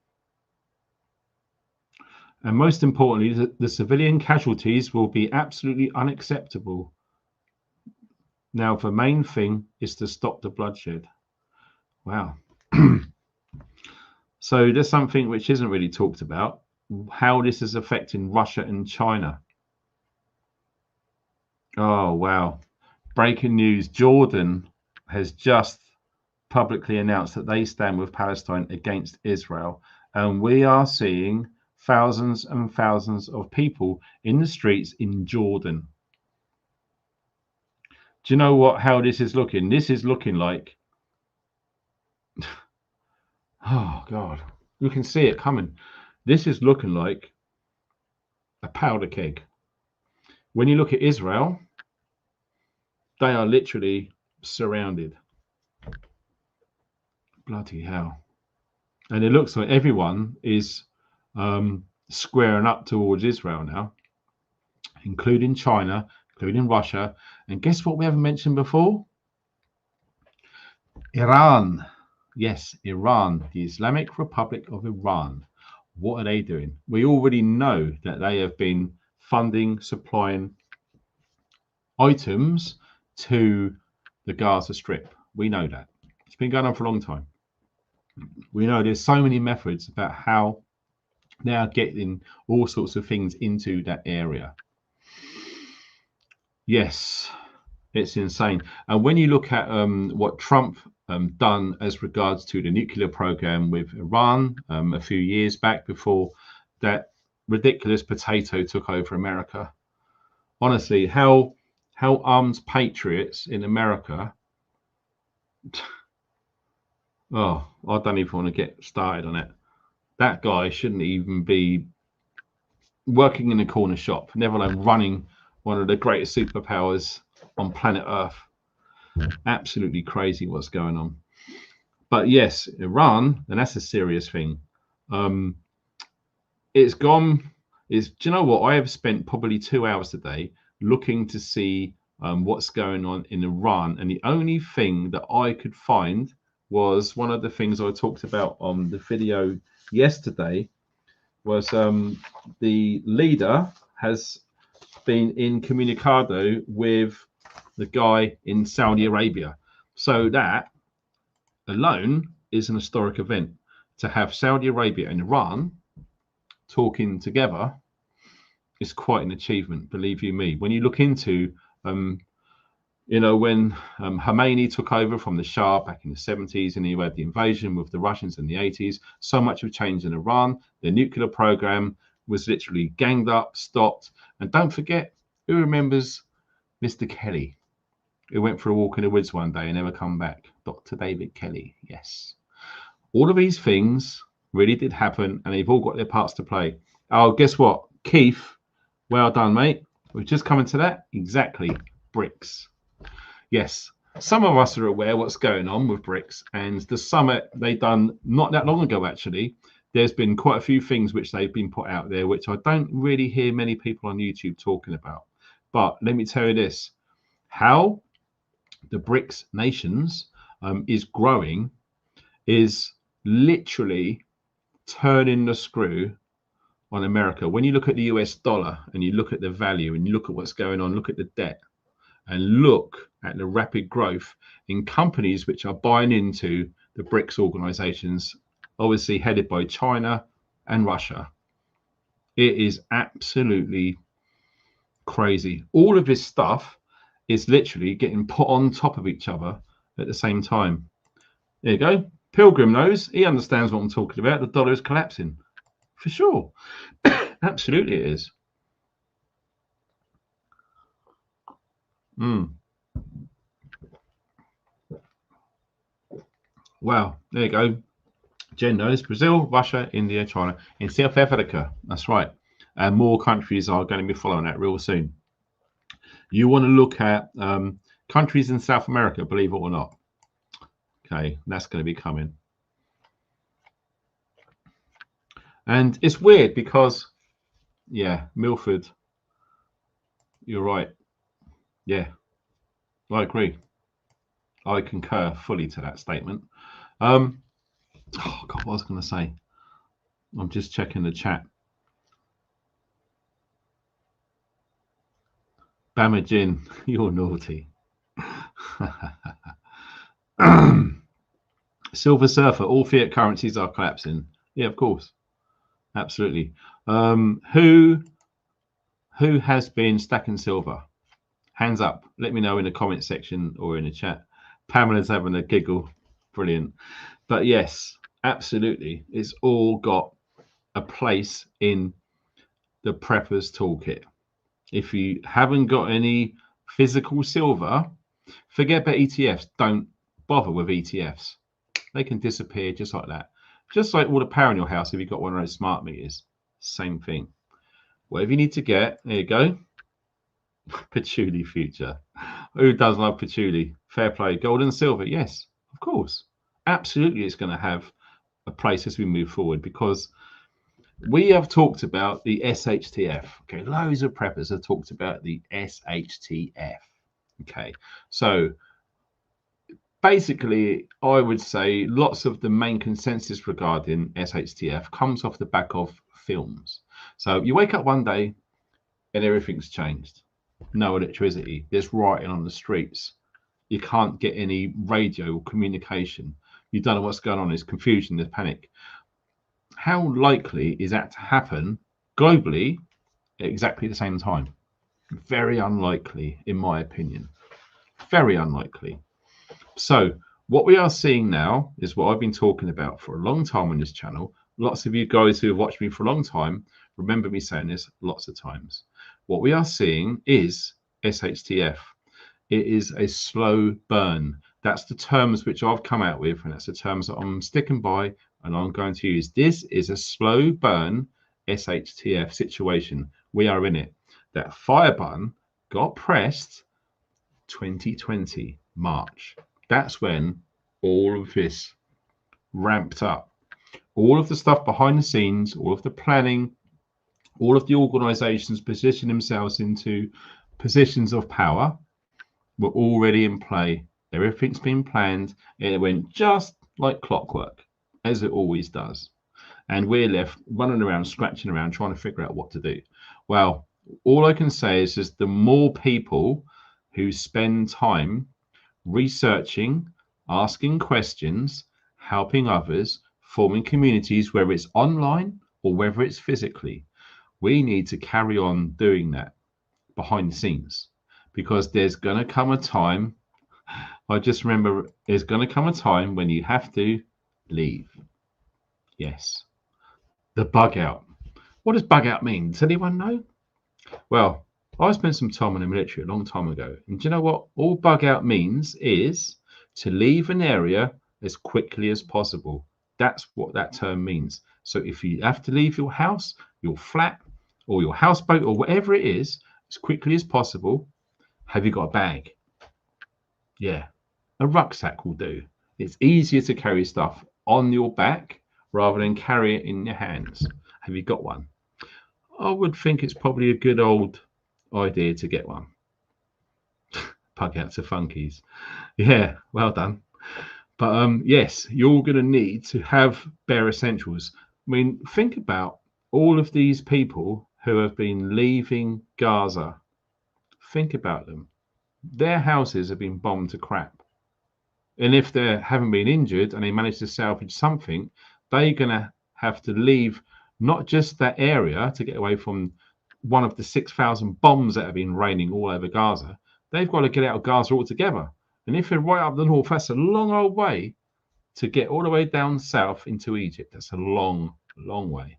Speaker 1: And most importantly, the civilian casualties will be absolutely unacceptable. Now, the main thing is to stop the bloodshed. Wow. So there's something which isn't really talked about, how this is affecting Russia and China. Oh, wow. Breaking news. Jordan has just publicly announced that they stand with Palestine against Israel. And we are seeing thousands and thousands of people in the streets in Jordan. Do you know what? How this is looking? This is looking like, oh God, you can see it coming. This is looking like a powder keg. When you look at Israel, They are literally surrounded. Bloody hell. And it looks like everyone is squaring up towards Israel now, including China, including Russia. And guess what we haven't mentioned before? Iran. Yes, Iran, the Islamic Republic of Iran. What are they doing? We already know that they have been funding, supplying items to the Gaza Strip. We know that. It's been going on for a long time. We know there's so many methods about how they are getting all sorts of things into that area. Yes, it's insane. And when you look at what Trump done as regards to the nuclear program with Iran a few years back, before that ridiculous potato took over America. Honestly, how armed patriots in America, oh, I don't even want to get started on it. That guy shouldn't even be working in a corner shop, never alone running one of the greatest superpowers on planet Earth. Absolutely crazy what's going on. But yes, Iran, and that's a serious thing. It's gone. Do you know what? I have spent probably 2 hours today looking to see what's going on in Iran, and the only thing that I could find was one of the things I talked about on the video yesterday. Was the leader has been in communicado with the guy in Saudi Arabia. So that alone is an historic event. To have Saudi Arabia and Iran talking together is quite an achievement, believe you me. When you look into, when Khomeini took over from the Shah back in the 70s, and you had the invasion with the Russians in the 80s, so much have changed in Iran. The nuclear program was literally ganged up, stopped. And don't forget, who remembers Mr. Kelly, who went for a walk in the woods one day and never come back? Dr. David Kelly, yes. All of these things really did happen, and they've all got their parts to play. Oh, guess what? Keith, well done, mate. We've just come into that. Exactly. BRICS. Yes, some of us are aware what's going on with BRICS, and the summit they done not that long ago, actually. There's been quite a few things which they've been put out there, which I don't really hear many people on YouTube talking about. But let me tell you this, how the BRICS nations is growing is literally turning the screw on America. When you look at the US dollar and you look at the value and you look at what's going on, look at the debt and look at the rapid growth in companies which are buying into the BRICS organizations, obviously headed by China and Russia. It is absolutely crazy. All of this stuff is literally getting put on top of each other at the same time. There you go. Pilgrim knows. He understands what I'm talking about. The dollar is collapsing. For sure. Absolutely it is. Wow. There you go. Jen knows. Brazil, Russia, India, China. In South Africa. That's right. And more countries are going to be following that real soon. You want to look at countries in South America, believe it or not. Okay, that's going to be coming. And it's weird because, yeah, Milford, you're right. Yeah, I agree. I concur fully to that statement. Oh, God, what was I going to say? I'm just checking the chat. Bamajin, you're naughty. Silver Surfer, all fiat currencies are collapsing. Yeah, of course. Absolutely. Who has been stacking silver? Hands up. Let me know in the comment section or in the chat. Pamela's having a giggle. Brilliant. But yes, absolutely. It's all got a place in the Preppers Toolkit. If you haven't got any physical silver, forget about ETFs. Don't bother with ETFs. They can disappear just like that. Just like all the power in your house, if you've got one of those smart meters, same thing. Whatever you need to get, there you go. Patchouli future. Who does love patchouli? Fair play. Gold and silver. Yes, of course. Absolutely, it's going to have a place as we move forward, because we have talked about the SHTF. Okay, loads of preppers have talked about the SHTF. Okay, so basically, I would say lots of the main consensus regarding SHTF comes off the back of films. So you wake up one day and everything's changed. No electricity. There's rioting on the streets. You can't get any radio or communication. You don't know what's going on. There's confusion. There's panic. How likely is that to happen globally at exactly the same time? Very unlikely, in my opinion. Very unlikely. So what we are seeing now is what I've been talking about for a long time on this channel. Lots of you guys who have watched me for a long time remember me saying this lots of times. What we are seeing is SHTF. It is a slow burn. That's the terms which I've come out with, and that's the terms that I'm sticking by and I'm going to use. This is a slow burn SHTF situation. We are in it. That fire button got pressed 2020 March. That's when all of this ramped up. All of the stuff behind the scenes, all of the planning, all of the organizations position themselves into positions of power were already in play. Everything's been planned, and it went just like clockwork, as it always does. And we're left running around, scratching around, trying to figure out what to do. Well, all I can say is just the more people who spend time researching, asking questions, helping others, forming communities, whether it's online or whether it's physically, we need to carry on doing that behind the scenes, because there's going to come a time, I just remember, there's going to come a time when you have to leave. Yes. The bug out. What does bug out mean? Does anyone know? Well, I spent some time in the military a long time ago, and do you know what all bug out means? Is to leave an area as quickly as possible. That's what that term means. So if you have to leave your house, your flat, or your houseboat, or whatever it is, as quickly as possible, have you got a bag? Yeah, a rucksack will do. It's easier to carry stuff on your back rather than carry it in your hands. Have you got one? I would think it's probably a good old idea to get one. Pug out to funkies. Yeah, well done. But yes, you're going to need to have bare essentials. I mean, think about all of these people who have been leaving Gaza. Think about them. Their houses have been bombed to crap. And if they haven't been injured and they manage to salvage something, they're going to have to leave not just that area to get away from one of the 6,000 bombs that have been raining all over Gaza. They've got to get out of Gaza altogether. And if they're right up the north, that's a long old way to get all the way down south into Egypt. That's a long, long way.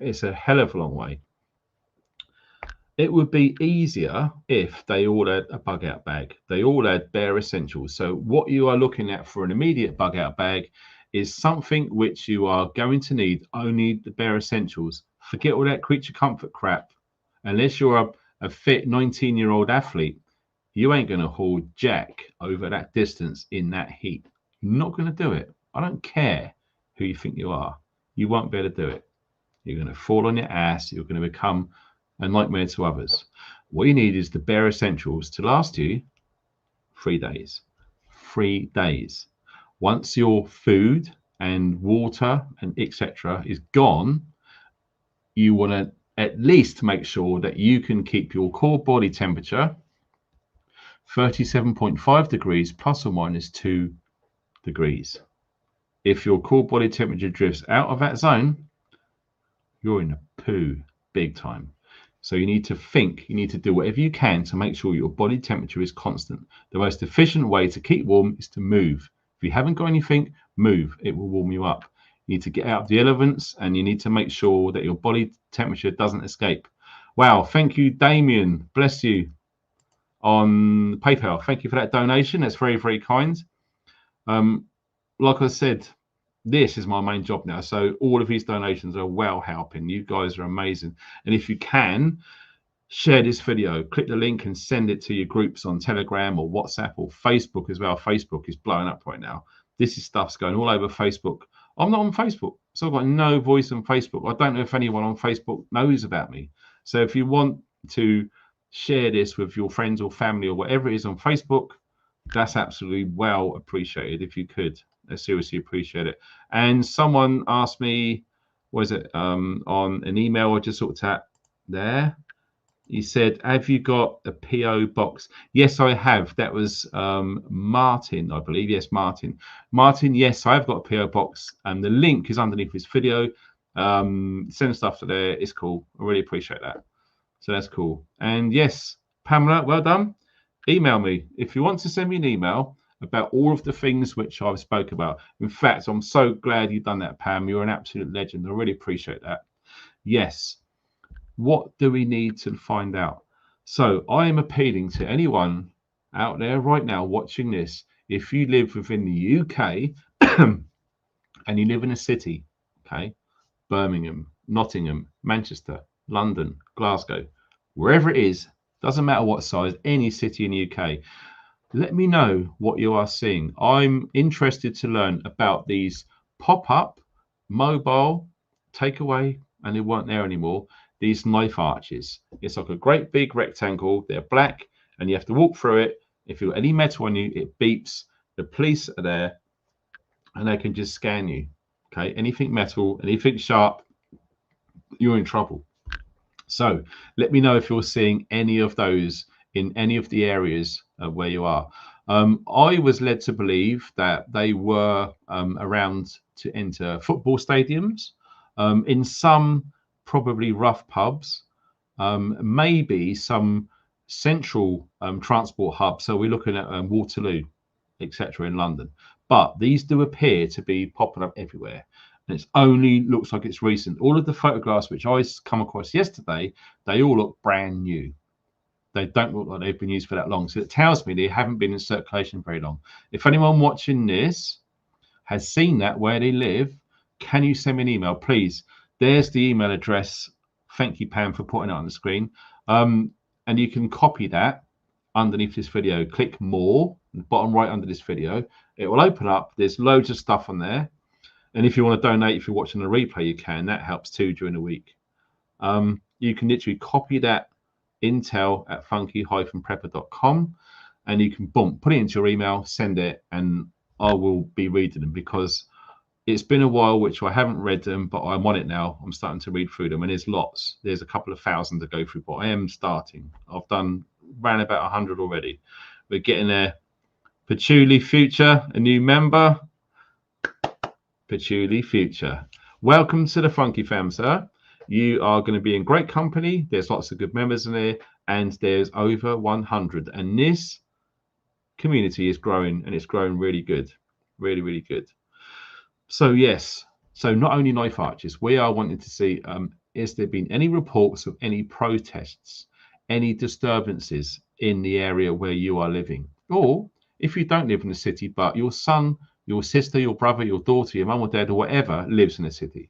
Speaker 1: It's a hell of a long way. It would be easier if they all had a bug out bag. They all had bare essentials. So what you are looking at for an immediate bug out bag is something which you are going to need only the bare essentials. Forget all that creature comfort crap. Unless you're a fit 19-year-old athlete, you ain't going to haul jack over that distance in that heat. You're not going to do it. I don't care who you think you are. You won't be able to do it. You're going to fall on your ass. You're going to become a nightmare to others. What you need is the bare essentials to last you 3 days. 3 days. Once your food and water and etc. is gone, you want to at least make sure that you can keep your core body temperature 37.5 degrees plus or minus 2 degrees. If your core body temperature drifts out of that zone, you're in a poo big time. So you need to think, you need to do whatever you can to make sure your body temperature is constant. The most efficient way to keep warm is to move. If you haven't got anything, move. It will warm you up. You need to get out of the elements, and you need to make sure that your body temperature doesn't escape. Wow, thank you, Damien. Bless you on PayPal. Thank you for that donation. That's very, very kind. Like I said, this is my main job now, so all of these donations are well helping. You guys are amazing, and if you can, share this video, click the link and send it to your groups on Telegram or WhatsApp or Facebook as well. Facebook is blowing up right now. This is stuff's going all over Facebook. I'm not on Facebook, so I've got no voice on Facebook. I don't know if anyone on Facebook knows about me. So if you want to share this with your friends or family or whatever it is on Facebook, that's absolutely well appreciated. If you could, I seriously appreciate it. And someone asked me, was it on an email I just looked at there? He said, have you got a PO box? Yes, I have. That was Martin, I believe. Yes, Martin. Martin, yes, I've got a PO box. And the link is underneath this video. Send stuff to there. It's cool. I really appreciate that. So that's cool. And yes, Pamela, well done. Email me. If you want to send me an email about all of the things which I've spoke about. In fact, I'm so glad you've done that, Pam. You're an absolute legend. I really appreciate that. Yes. What do we need to find out? So I am appealing to anyone out there right now watching this. If you live within the UK and you live in a city, okay, Birmingham, Nottingham, Manchester, London, Glasgow, wherever it is, doesn't matter what size, any city in the UK, let me know what you are seeing. I'm interested to learn about these pop-up, mobile, takeaway, and they weren't there anymore. These knife arches. It's like a great big rectangle. They're black and you have to walk through it. If you've got any metal on you, it beeps. The police are there and they can just scan you. Okay, anything metal, anything sharp, you're in trouble. So let me know if you're seeing any of those in any of the areas where you are. I was led to believe that they were around to enter football stadiums, in some probably rough pubs, maybe some central transport hubs. So we're looking at Waterloo, etc. in London. But these do appear to be popping up everywhere. And it only looks like it's recent. All of the photographs which I come across yesterday, they all look brand new. They don't look like they've been used for that long. So it tells me they haven't been in circulation very long. If anyone watching this has seen that where they live, can you send me an email, please? There's the email address. Thank you, Pam, for putting it on the screen. And you can copy that underneath this video. Click more, bottom right under this video. It will open up. There's loads of stuff on there. And if you want to donate, if you're watching the replay, you can. That helps too during the week. You can literally copy that intel at funky-prepper.com and you can put it into your email, send it, and I will be reading them because it's been a while which I haven't read them, but I'm on it now. I'm starting to read through them, and there's lots. There's a couple of thousand to go through, but I am starting. I've done around about 100 already. We're getting there. Patchouli Future, a new member. Patchouli Future. Welcome to the Funky Fam, sir. You are going to be in great company. There's lots of good members in there, and there's over 100. And this community is growing, and it's growing really good. Really, really good. So yes, so not only knife arches, we are wanting to see, has there been any reports of any protests, any disturbances in the area where you are living? Or if you don't live in the city, but your son, your sister, your brother, your daughter, your mum or dad or whatever lives in the city,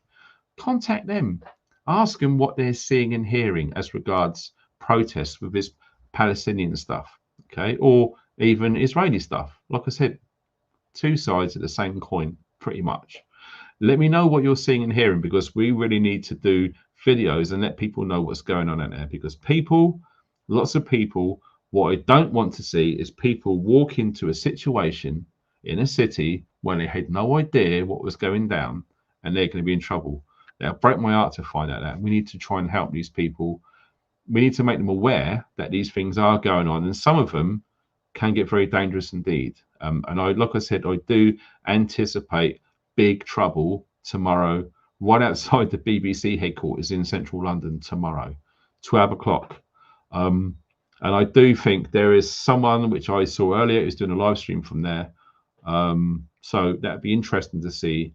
Speaker 1: contact them. Ask them what they're seeing and hearing as regards protests with this Palestinian stuff, okay? Or even Israeli stuff. Like I said, two sides of the same coin. Pretty much. Let me know what you're seeing and hearing, because we really need to do videos and let people know what's going on in there, because people, lots of people, what I don't want to see is people walk into a situation in a city when they had no idea what was going down and they're going to be in trouble. That'll break my heart to find out that. We need to try and help these people. We need to make them aware that these things are going on, and some of them can get very dangerous indeed. And like I said, I do anticipate big trouble tomorrow, right outside the BBC headquarters in central London tomorrow, 12 o'clock. And I do think there is someone which I saw earlier who's doing a live stream from there. So that'd be interesting to see.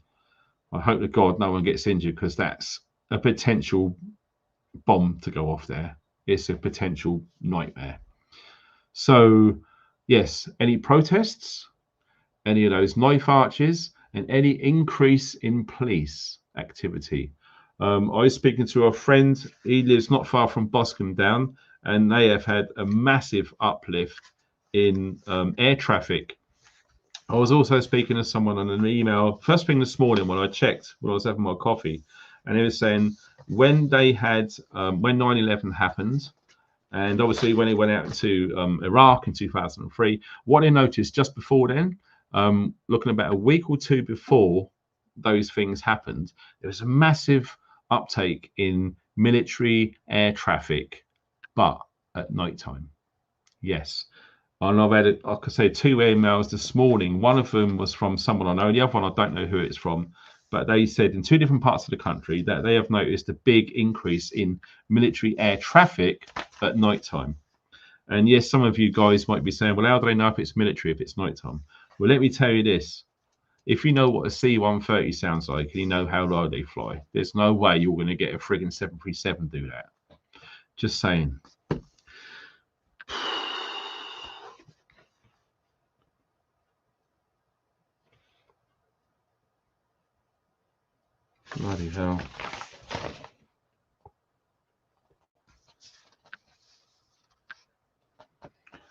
Speaker 1: I hope to God no one gets injured, because that's a potential bomb to go off there. It's a potential nightmare. So yes, any protests, any of those knife arches, and any increase in police activity. I was speaking to a friend. He lives not far from Boscombe Down, and they have had a massive uplift in air traffic. I was also speaking to someone on an email first thing this morning when I checked when I was having my coffee, and he was saying when they had when 9/11 happened, and obviously when he went out to Iraq in 2003, what they noticed just before then, looking about a week or two before those things happened, there was a massive uptake in military air traffic, but at night time. Yes. And I've had, I could say, 2 emails this morning. One of them was from someone I know. The other one, I don't know who it's from. But they said in 2 different parts of the country that they have noticed a big increase in military air traffic at night time. And yes, some of you guys might be saying, well, how do they know if it's military, if it's night time? Well, let me tell you this. If you know what a C-130 sounds like and you know how low they fly, there's no way you're going to get a friggin' 737 do that. Just saying. Bloody hell.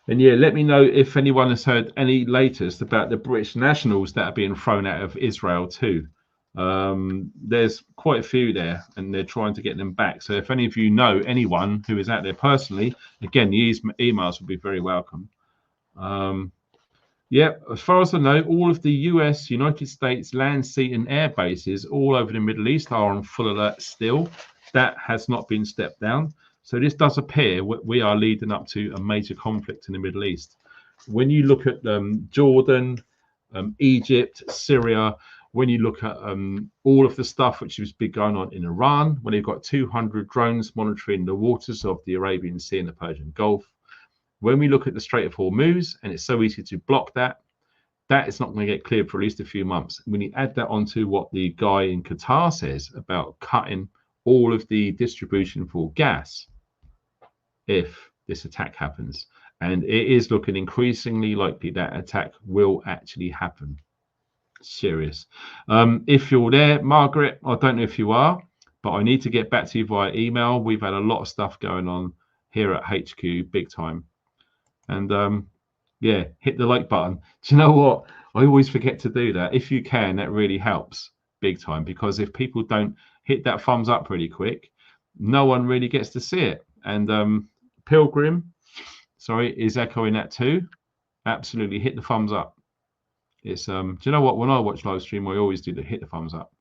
Speaker 1: And yeah, let me know if anyone has heard any latest about the British nationals that are being thrown out of Israel too. There's quite a few there, and they're trying to get them back. So if any of you know anyone who is out there personally, again, these emails would be very welcome. Yeah, as far as I know, all of the US, United States land, sea, and air bases all over the Middle East are on full alert still. That has not been stepped down. So this does appear we are leading up to a major conflict in the Middle East. When you look at Jordan, Egypt, Syria, when you look at all of the stuff which has been going on in Iran, when they've got 200 drones monitoring the waters of the Arabian Sea and the Persian Gulf, when we look at the Strait of Hormuz, and it's so easy to block that, that is not going to get cleared for at least a few months. When you add that onto what the guy in Qatar says about cutting all of the distribution for gas, if this attack happens, and it is looking increasingly likely that attack will actually happen. Serious. If you're there, Margaret, I don't know if you are, but I need to get back to you via email. We've had a lot of stuff going on here at HQ, big time. And yeah, hit the like button. Do you know what? I always forget to do that. If you can, that really helps big time, because if people don't hit that thumbs up pretty quick, no one really gets to see it. And Pilgrim, sorry, is echoing that too. Absolutely, hit the thumbs up. It's do you know what? When I watch live stream, I always do the hit the thumbs up.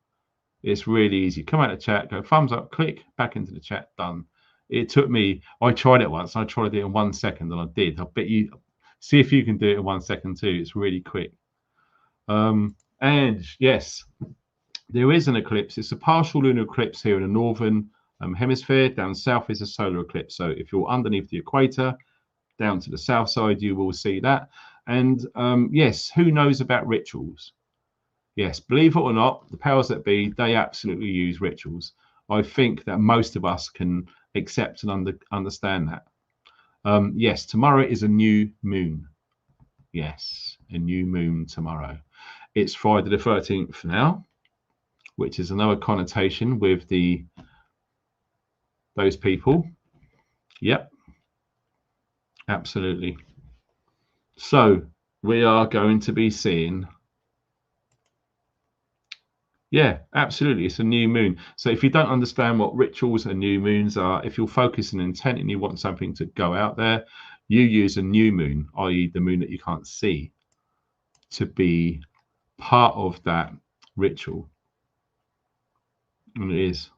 Speaker 1: It's really easy. Come out of chat, go thumbs up, click back into the chat, done. It took me, I tried it once, I tried to do it in 1 second, and I did. I bet you, see if you can do it in 1 second too. It's really quick. And yes, there is an eclipse. It's a partial lunar eclipse here in the northern hemisphere. Down south is a solar eclipse. So if you're underneath the equator, down to the south side, you will see that. And yes, who knows about rituals? Yes, believe it or not, the powers that be, they absolutely use rituals. I think that most of us can accept and understand that. Yes, tomorrow is a new moon. Yes, a new moon tomorrow. It's Friday the 13th now, which is another connotation with those people. Yep, absolutely. So we are going to be seeing, yeah, absolutely, it's a new moon. So if you don't understand what rituals and new moons are, if you're focusing intent and you want something to go out there, you use a new moon, i.e. the moon that you can't see, to be part of that ritual. And it is.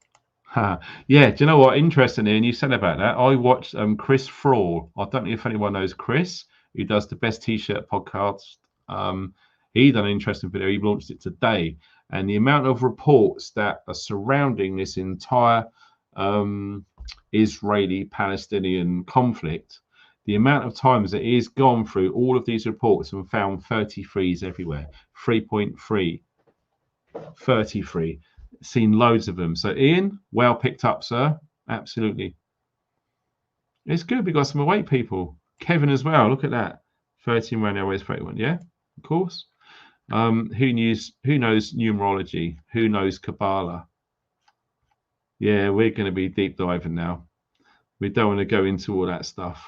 Speaker 1: Yeah, do you know what? Interesting, Ian, you said about that. I watched Chris Frawl. I don't know if anyone knows Chris, who does the Best T-Shirt podcast. He done an interesting video. He launched it today. And the amount of reports that are surrounding this entire Israeli-Palestinian conflict, the amount of times that he's gone through all of these reports and found 33s everywhere, 3.3, 33, seen loads of them. So Ian, well picked up, sir. Absolutely. It's good. We got some awake people. Kevin as well. Look at that. 13 round hours, 31. Yeah, of course. Who knows numerology? Who knows Kabbalah? Yeah, we're going to be deep diving now. We don't want to go into all that stuff.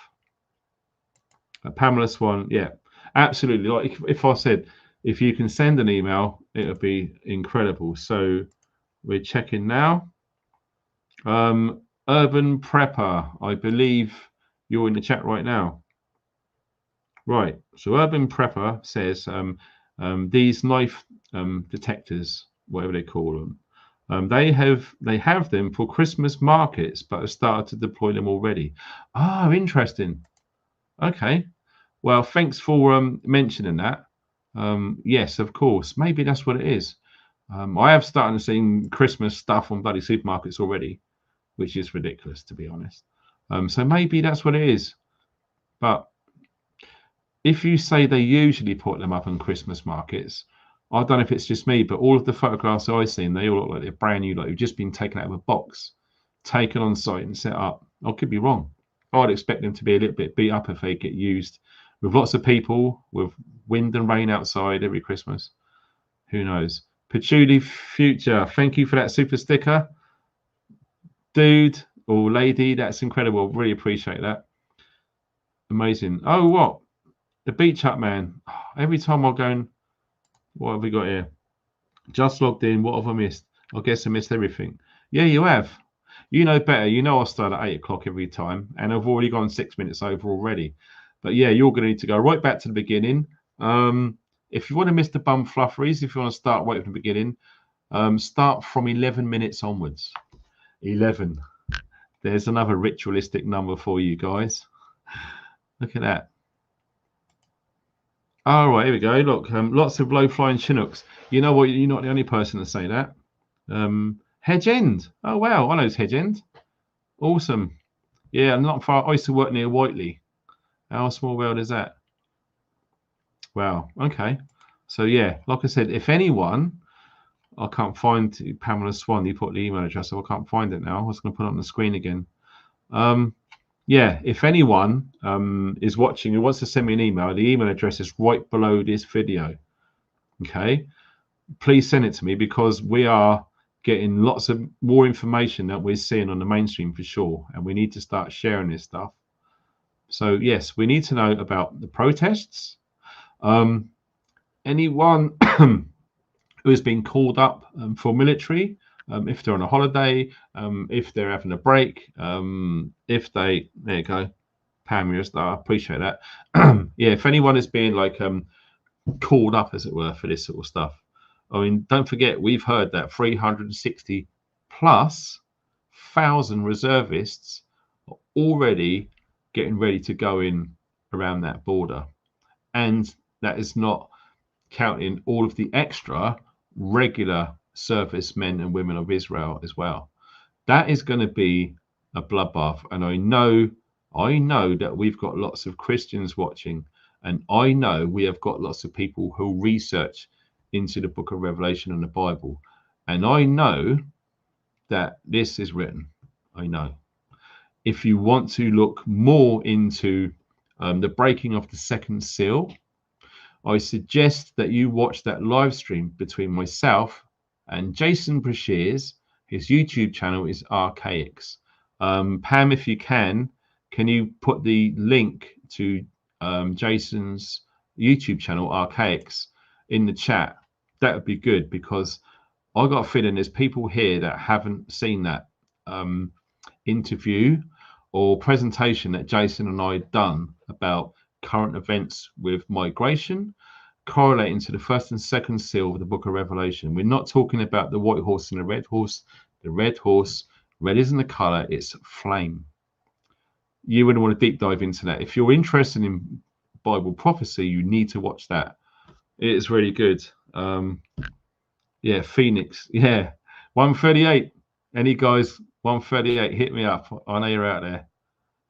Speaker 1: Pamela Swan, yeah, absolutely. Like if I said, if you can send an email, it would be incredible. So we're checking now. Urban Prepper, I believe you're in the chat right now. Right. So Urban Prepper says these knife detectors, whatever they call them, they have them for Christmas markets, but have started to deploy them already. Oh, interesting. Okay. Well, thanks for mentioning that. Yes, of course. Maybe that's what it is. I have started seeing Christmas stuff on bloody supermarkets already, which is ridiculous, to be honest. So maybe that's what it is. But if you say they usually put them up on Christmas markets, I don't know if it's just me, but all of the photographs I've seen, they all look like they're brand new, like they've just been taken out of a box, taken on site and set up. I could be wrong. I'd expect them to be a little bit beat up if they get used with lots of people, with wind and rain outside every Christmas. Who knows? Patchouli Future, thank you for that super sticker. Dude or lady, that's incredible. Really appreciate that. Amazing. Oh, what? The Beach Hut Man. Every time I'm going, what have we got here? Just logged in. What have I missed? I guess I missed everything. Yeah, you have. You know better. You know I start at 8 o'clock every time, and I've already gone 6 minutes over already. But yeah, you're going to need to go right back to the beginning. If you want to miss the bum flufferys, if you want to start right from the beginning, start from 11 minutes onwards. 11. There's another ritualistic number for you guys. Look at that. All right, here we go. Look, lots of low-flying Chinooks. You know what? You're not the only person to say that. Hedge End. Oh, wow. I know it's Hedge End. Awesome. Yeah, I'm not far. I used to work near Whiteley. How small world is that? Wow. Okay. So, yeah, like I said, if anyone, I can't find Pamela Swan. You put the email address, so I can't find it now. I was going to put it on the screen again. Yeah, if anyone is watching who wants to send me an email, the email address is right below this video. Okay, please send it to me because we are getting lots of more information that we're seeing on the mainstream for sure, and we need to start sharing this stuff. So yes, we need to know about the protests. Anyone who has been called up for military, if they're on a holiday, if they're having a break, if they, there you go, Pam, you're a star, I appreciate that. Yeah, if anyone is being like called up, as it were, for this sort of stuff, I mean, don't forget, we've heard that 360 plus thousand reservists are already getting ready to go in around that border. And that is not counting all of the extra regular servicemen and women of Israel as well. That is going to be a bloodbath. And I know that we've got lots of Christians watching, and I know we have got lots of people who research into the book of Revelation and the Bible. And I know that this is written. I know. If you want to look more into the breaking of the second seal, I suggest that you watch that live stream between myself and Jason Brashears. His YouTube channel is Archaics. Pam, if you can you put the link to Jason's YouTube channel, Archaics, in the chat? That would be good, because I got a feeling there's people here that haven't seen that interview or presentation that Jason and I had done about current events with migration, correlating to the first and second seal of the book of Revelation. We're not talking about the white horse and the red horse. The red horse, red isn't the color, it's flame. You wouldn't want to deep dive into that. If you're interested in Bible prophecy, you need to watch that. It is really good. Yeah, Phoenix. Yeah, 138. Any guys, 138, hit me up. I know you're out there.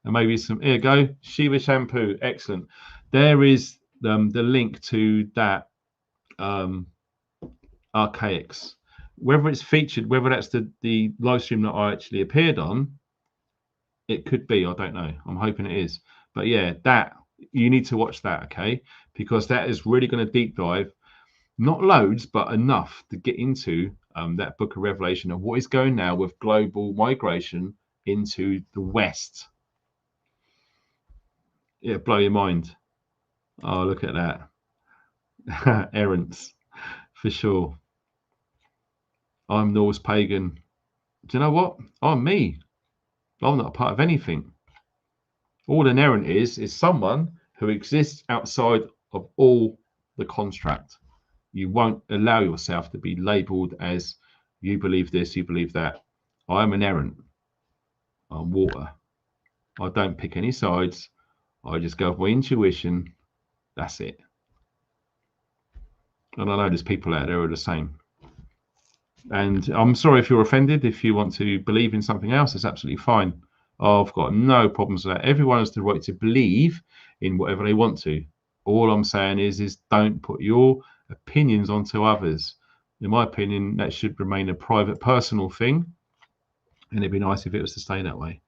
Speaker 1: And maybe some, here you go, Shiva shampoo. Excellent. There is the link to that Archaics. Whether it's featured, whether that's the live stream that I actually appeared on, it could be, I don't know. I'm hoping it is. But yeah, that, you need to watch that, okay? Because that is really going to deep dive, not loads, but enough to get into that book of Revelation of what is going now with global migration into the West. It'll blow your mind. Oh, look at that. Errants, for sure. I'm Norse pagan. Do you know what? I'm me. I'm not a part of anything. All an errant is someone who exists outside of all the construct. You won't allow yourself to be labelled as you believe this, you believe that. I am an errant. I'm water. I don't pick any sides. I just go by intuition. That's it. And I know there's people out there who are the same. And I'm sorry if you're offended. If you want to believe in something else, it's absolutely fine. I've got no problems with that. Everyone has the right to believe in whatever they want to. All I'm saying is don't put your opinions onto others. In my opinion, that should remain a private, personal thing. And it'd be nice if it was to stay that way.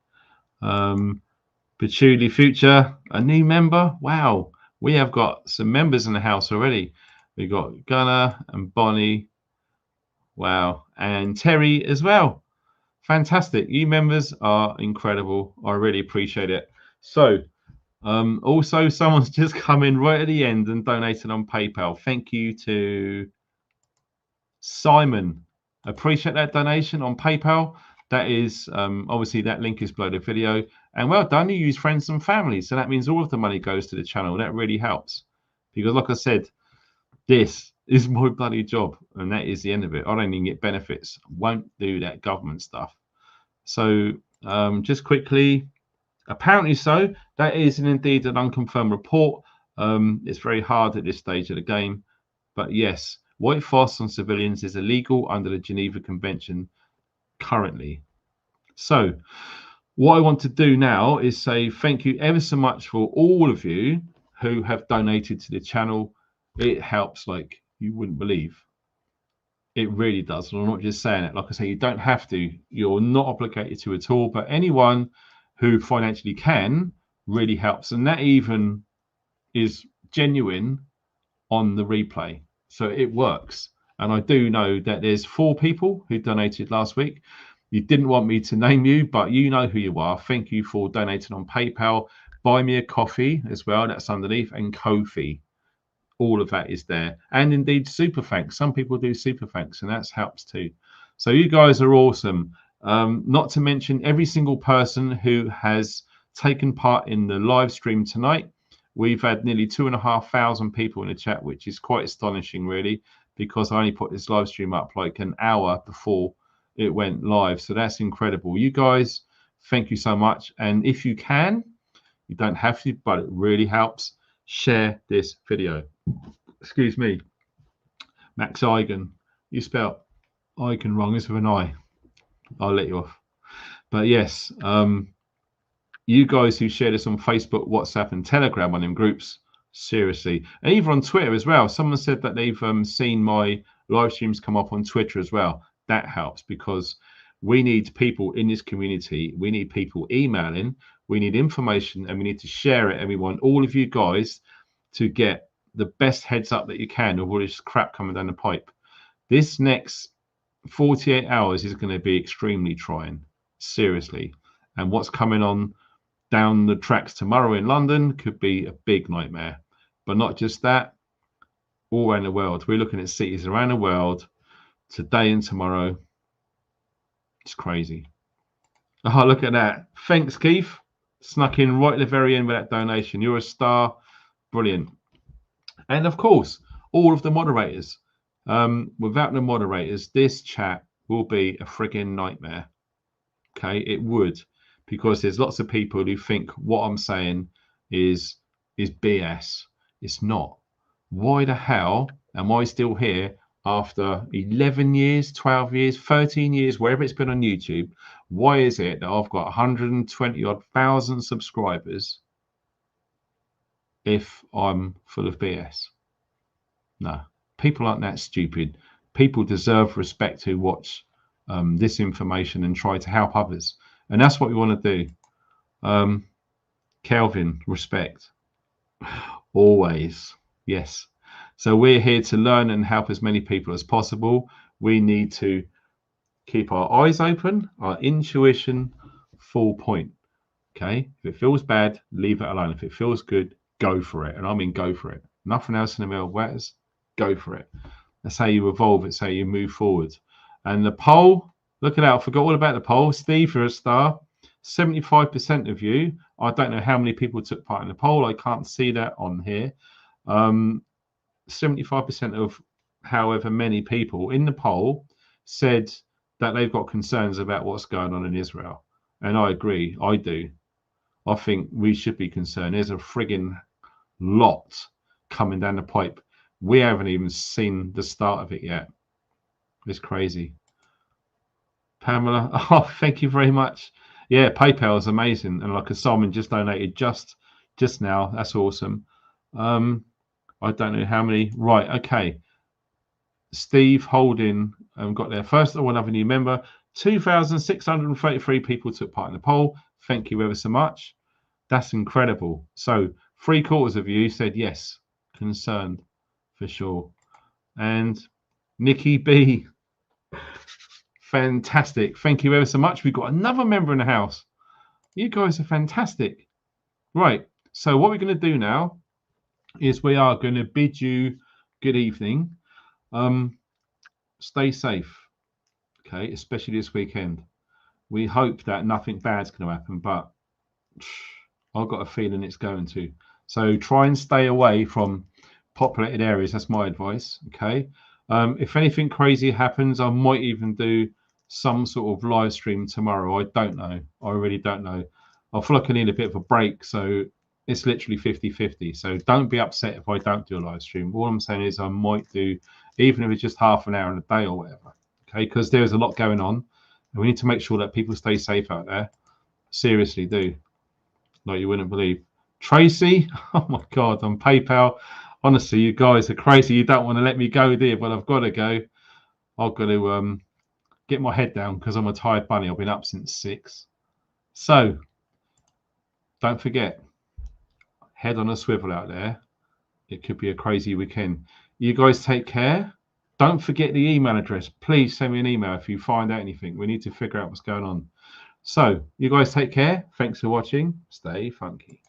Speaker 1: Patchouli Future, a new member. Wow, we have got some members in the house already. We've got Gunnar and Bonnie. Wow, and Terry as well. Fantastic. You members are incredible. I really appreciate it. So, also, someone's just come in right at the end and donated on PayPal. Thank you to Simon. Appreciate that donation on PayPal. That is obviously that link is below the video. And well done, you use friends and family. So that means all of the money goes to the channel. That really helps. Because like I said, this is my bloody job. And that is the end of it. I don't even get benefits. Won't do that government stuff. So just quickly, apparently so. That is indeed an unconfirmed report. It's very hard at this stage of the game. But yes, white phos on civilians is illegal under the Geneva Convention currently. So what I want to do now is say thank you ever so much for all of you who have donated to the channel. It helps like you wouldn't believe. It really does. And I'm not just saying it. Like I say, you don't have to. You're not obligated to at all. But anyone who financially can really helps. And that even is genuine on the replay. So it works. And I do know that there's 4 people who donated last week. You didn't want me to name you, but you know who you are. Thank you for donating on PayPal. Buy me a coffee as well. That's underneath. And Ko-fi. All of that is there. And indeed, super thanks. Some people do super thanks, and that helps too. So you guys are awesome. Not to mention every single person who has taken part in the live stream tonight. We've had nearly 2,500 people in the chat, which is quite astonishing, really, because I only put this live stream up like an hour before it went live. So that's incredible. You guys, thank you so much. And if you can, you don't have to, but it really helps, share this video. Excuse me. Max Eigen. You spelled Eigen wrong. It's with an I. I'll let you off. But yes, you guys who share this on Facebook, WhatsApp, and Telegram on them groups, seriously, and even on Twitter as well. Someone said that they've seen my live streams come up on Twitter as well. That helps because we need people in this community. We need people emailing. We need information, and we need to share it. And we want all of you guys to get the best heads up that you can of all this crap coming down the pipe. This next 48 hours is going to be extremely trying, seriously. And what's coming on down the tracks tomorrow in London could be a big nightmare. But not just that, all around the world. We're looking at cities around the world today and tomorrow. It's crazy. Oh, look at that. Thanks, Keith. Snuck in right at the very end with that donation. You're a star. Brilliant. And of course, all of the moderators. Without the moderators, this chat will be a frigging nightmare. Okay, it would, because there's lots of people who think what I'm saying is BS. It's not. Why the hell am I still here after 11 years, 12 years, 13 years, wherever it's been on YouTube? Why is it that I've got 120,000 subscribers if I'm full of BS? No, people aren't that stupid. People deserve respect who watch this information and try to help others. And that's what we want to do. Kelvin, respect. Always. Yes. So we're here to learn and help as many people as possible. We need to keep our eyes open, our intuition full point. Okay, if it feels bad, leave it alone. If it feels good, go for it. And I mean go for it. Nothing else in the middle matters. Go for it. That's how you evolve. It's how you move forward. And the poll, look at that. I forgot all about the poll. Steve, you're a star. 75% of you. I don't know how many people took part in the poll. I can't see that on here. 75% of however many people in the poll said that they've got concerns about what's going on in Israel. And I agree. I do. I think we should be concerned. There's a frigging lot coming down the pipe. We haven't even seen the start of it yet. It's crazy. Pamela, oh, thank you very much. Yeah, PayPal is amazing. And like a Simon just donated just now. That's awesome. I don't know how many. Right, okay. Steve Holding got there first. I want to have a new member. 2,633 people took part in the poll. Thank you ever so much. That's incredible. So 3/4 of you said yes, concerned for sure. And Nikki B, fantastic. Thank you ever so much. We've got another member in the house. You guys are fantastic. Right. So what we're going to do now is we are going to bid you good evening. Stay safe. Okay, especially this weekend. We hope that nothing bad's going to happen, but I've got a feeling it's going to. So try and stay away from populated areas. That's my advice. Okay. If anything crazy happens, I might even do some sort of live stream tomorrow. I don't know. I really don't know. I feel like I need a bit of a break. So it's literally 50-50. So don't be upset if I don't do a live stream. All I'm saying is I might do, even if it's just half an hour in a day or whatever. Okay. Because there's a lot going on. And we need to make sure that people stay safe out there. Seriously do. Like you wouldn't believe. Tracy, oh my God, on PayPal. Honestly, you guys are crazy. You don't want to let me go there, but I've got to go. I've got to get my head down because I'm a tired bunny. I've been up since 6. So don't forget, head on a swivel out there. It could be a crazy weekend. You guys take care. Don't forget the email address. Please send me an email if you find out anything. We need to figure out what's going on. So you guys take care. Thanks for watching. Stay funky.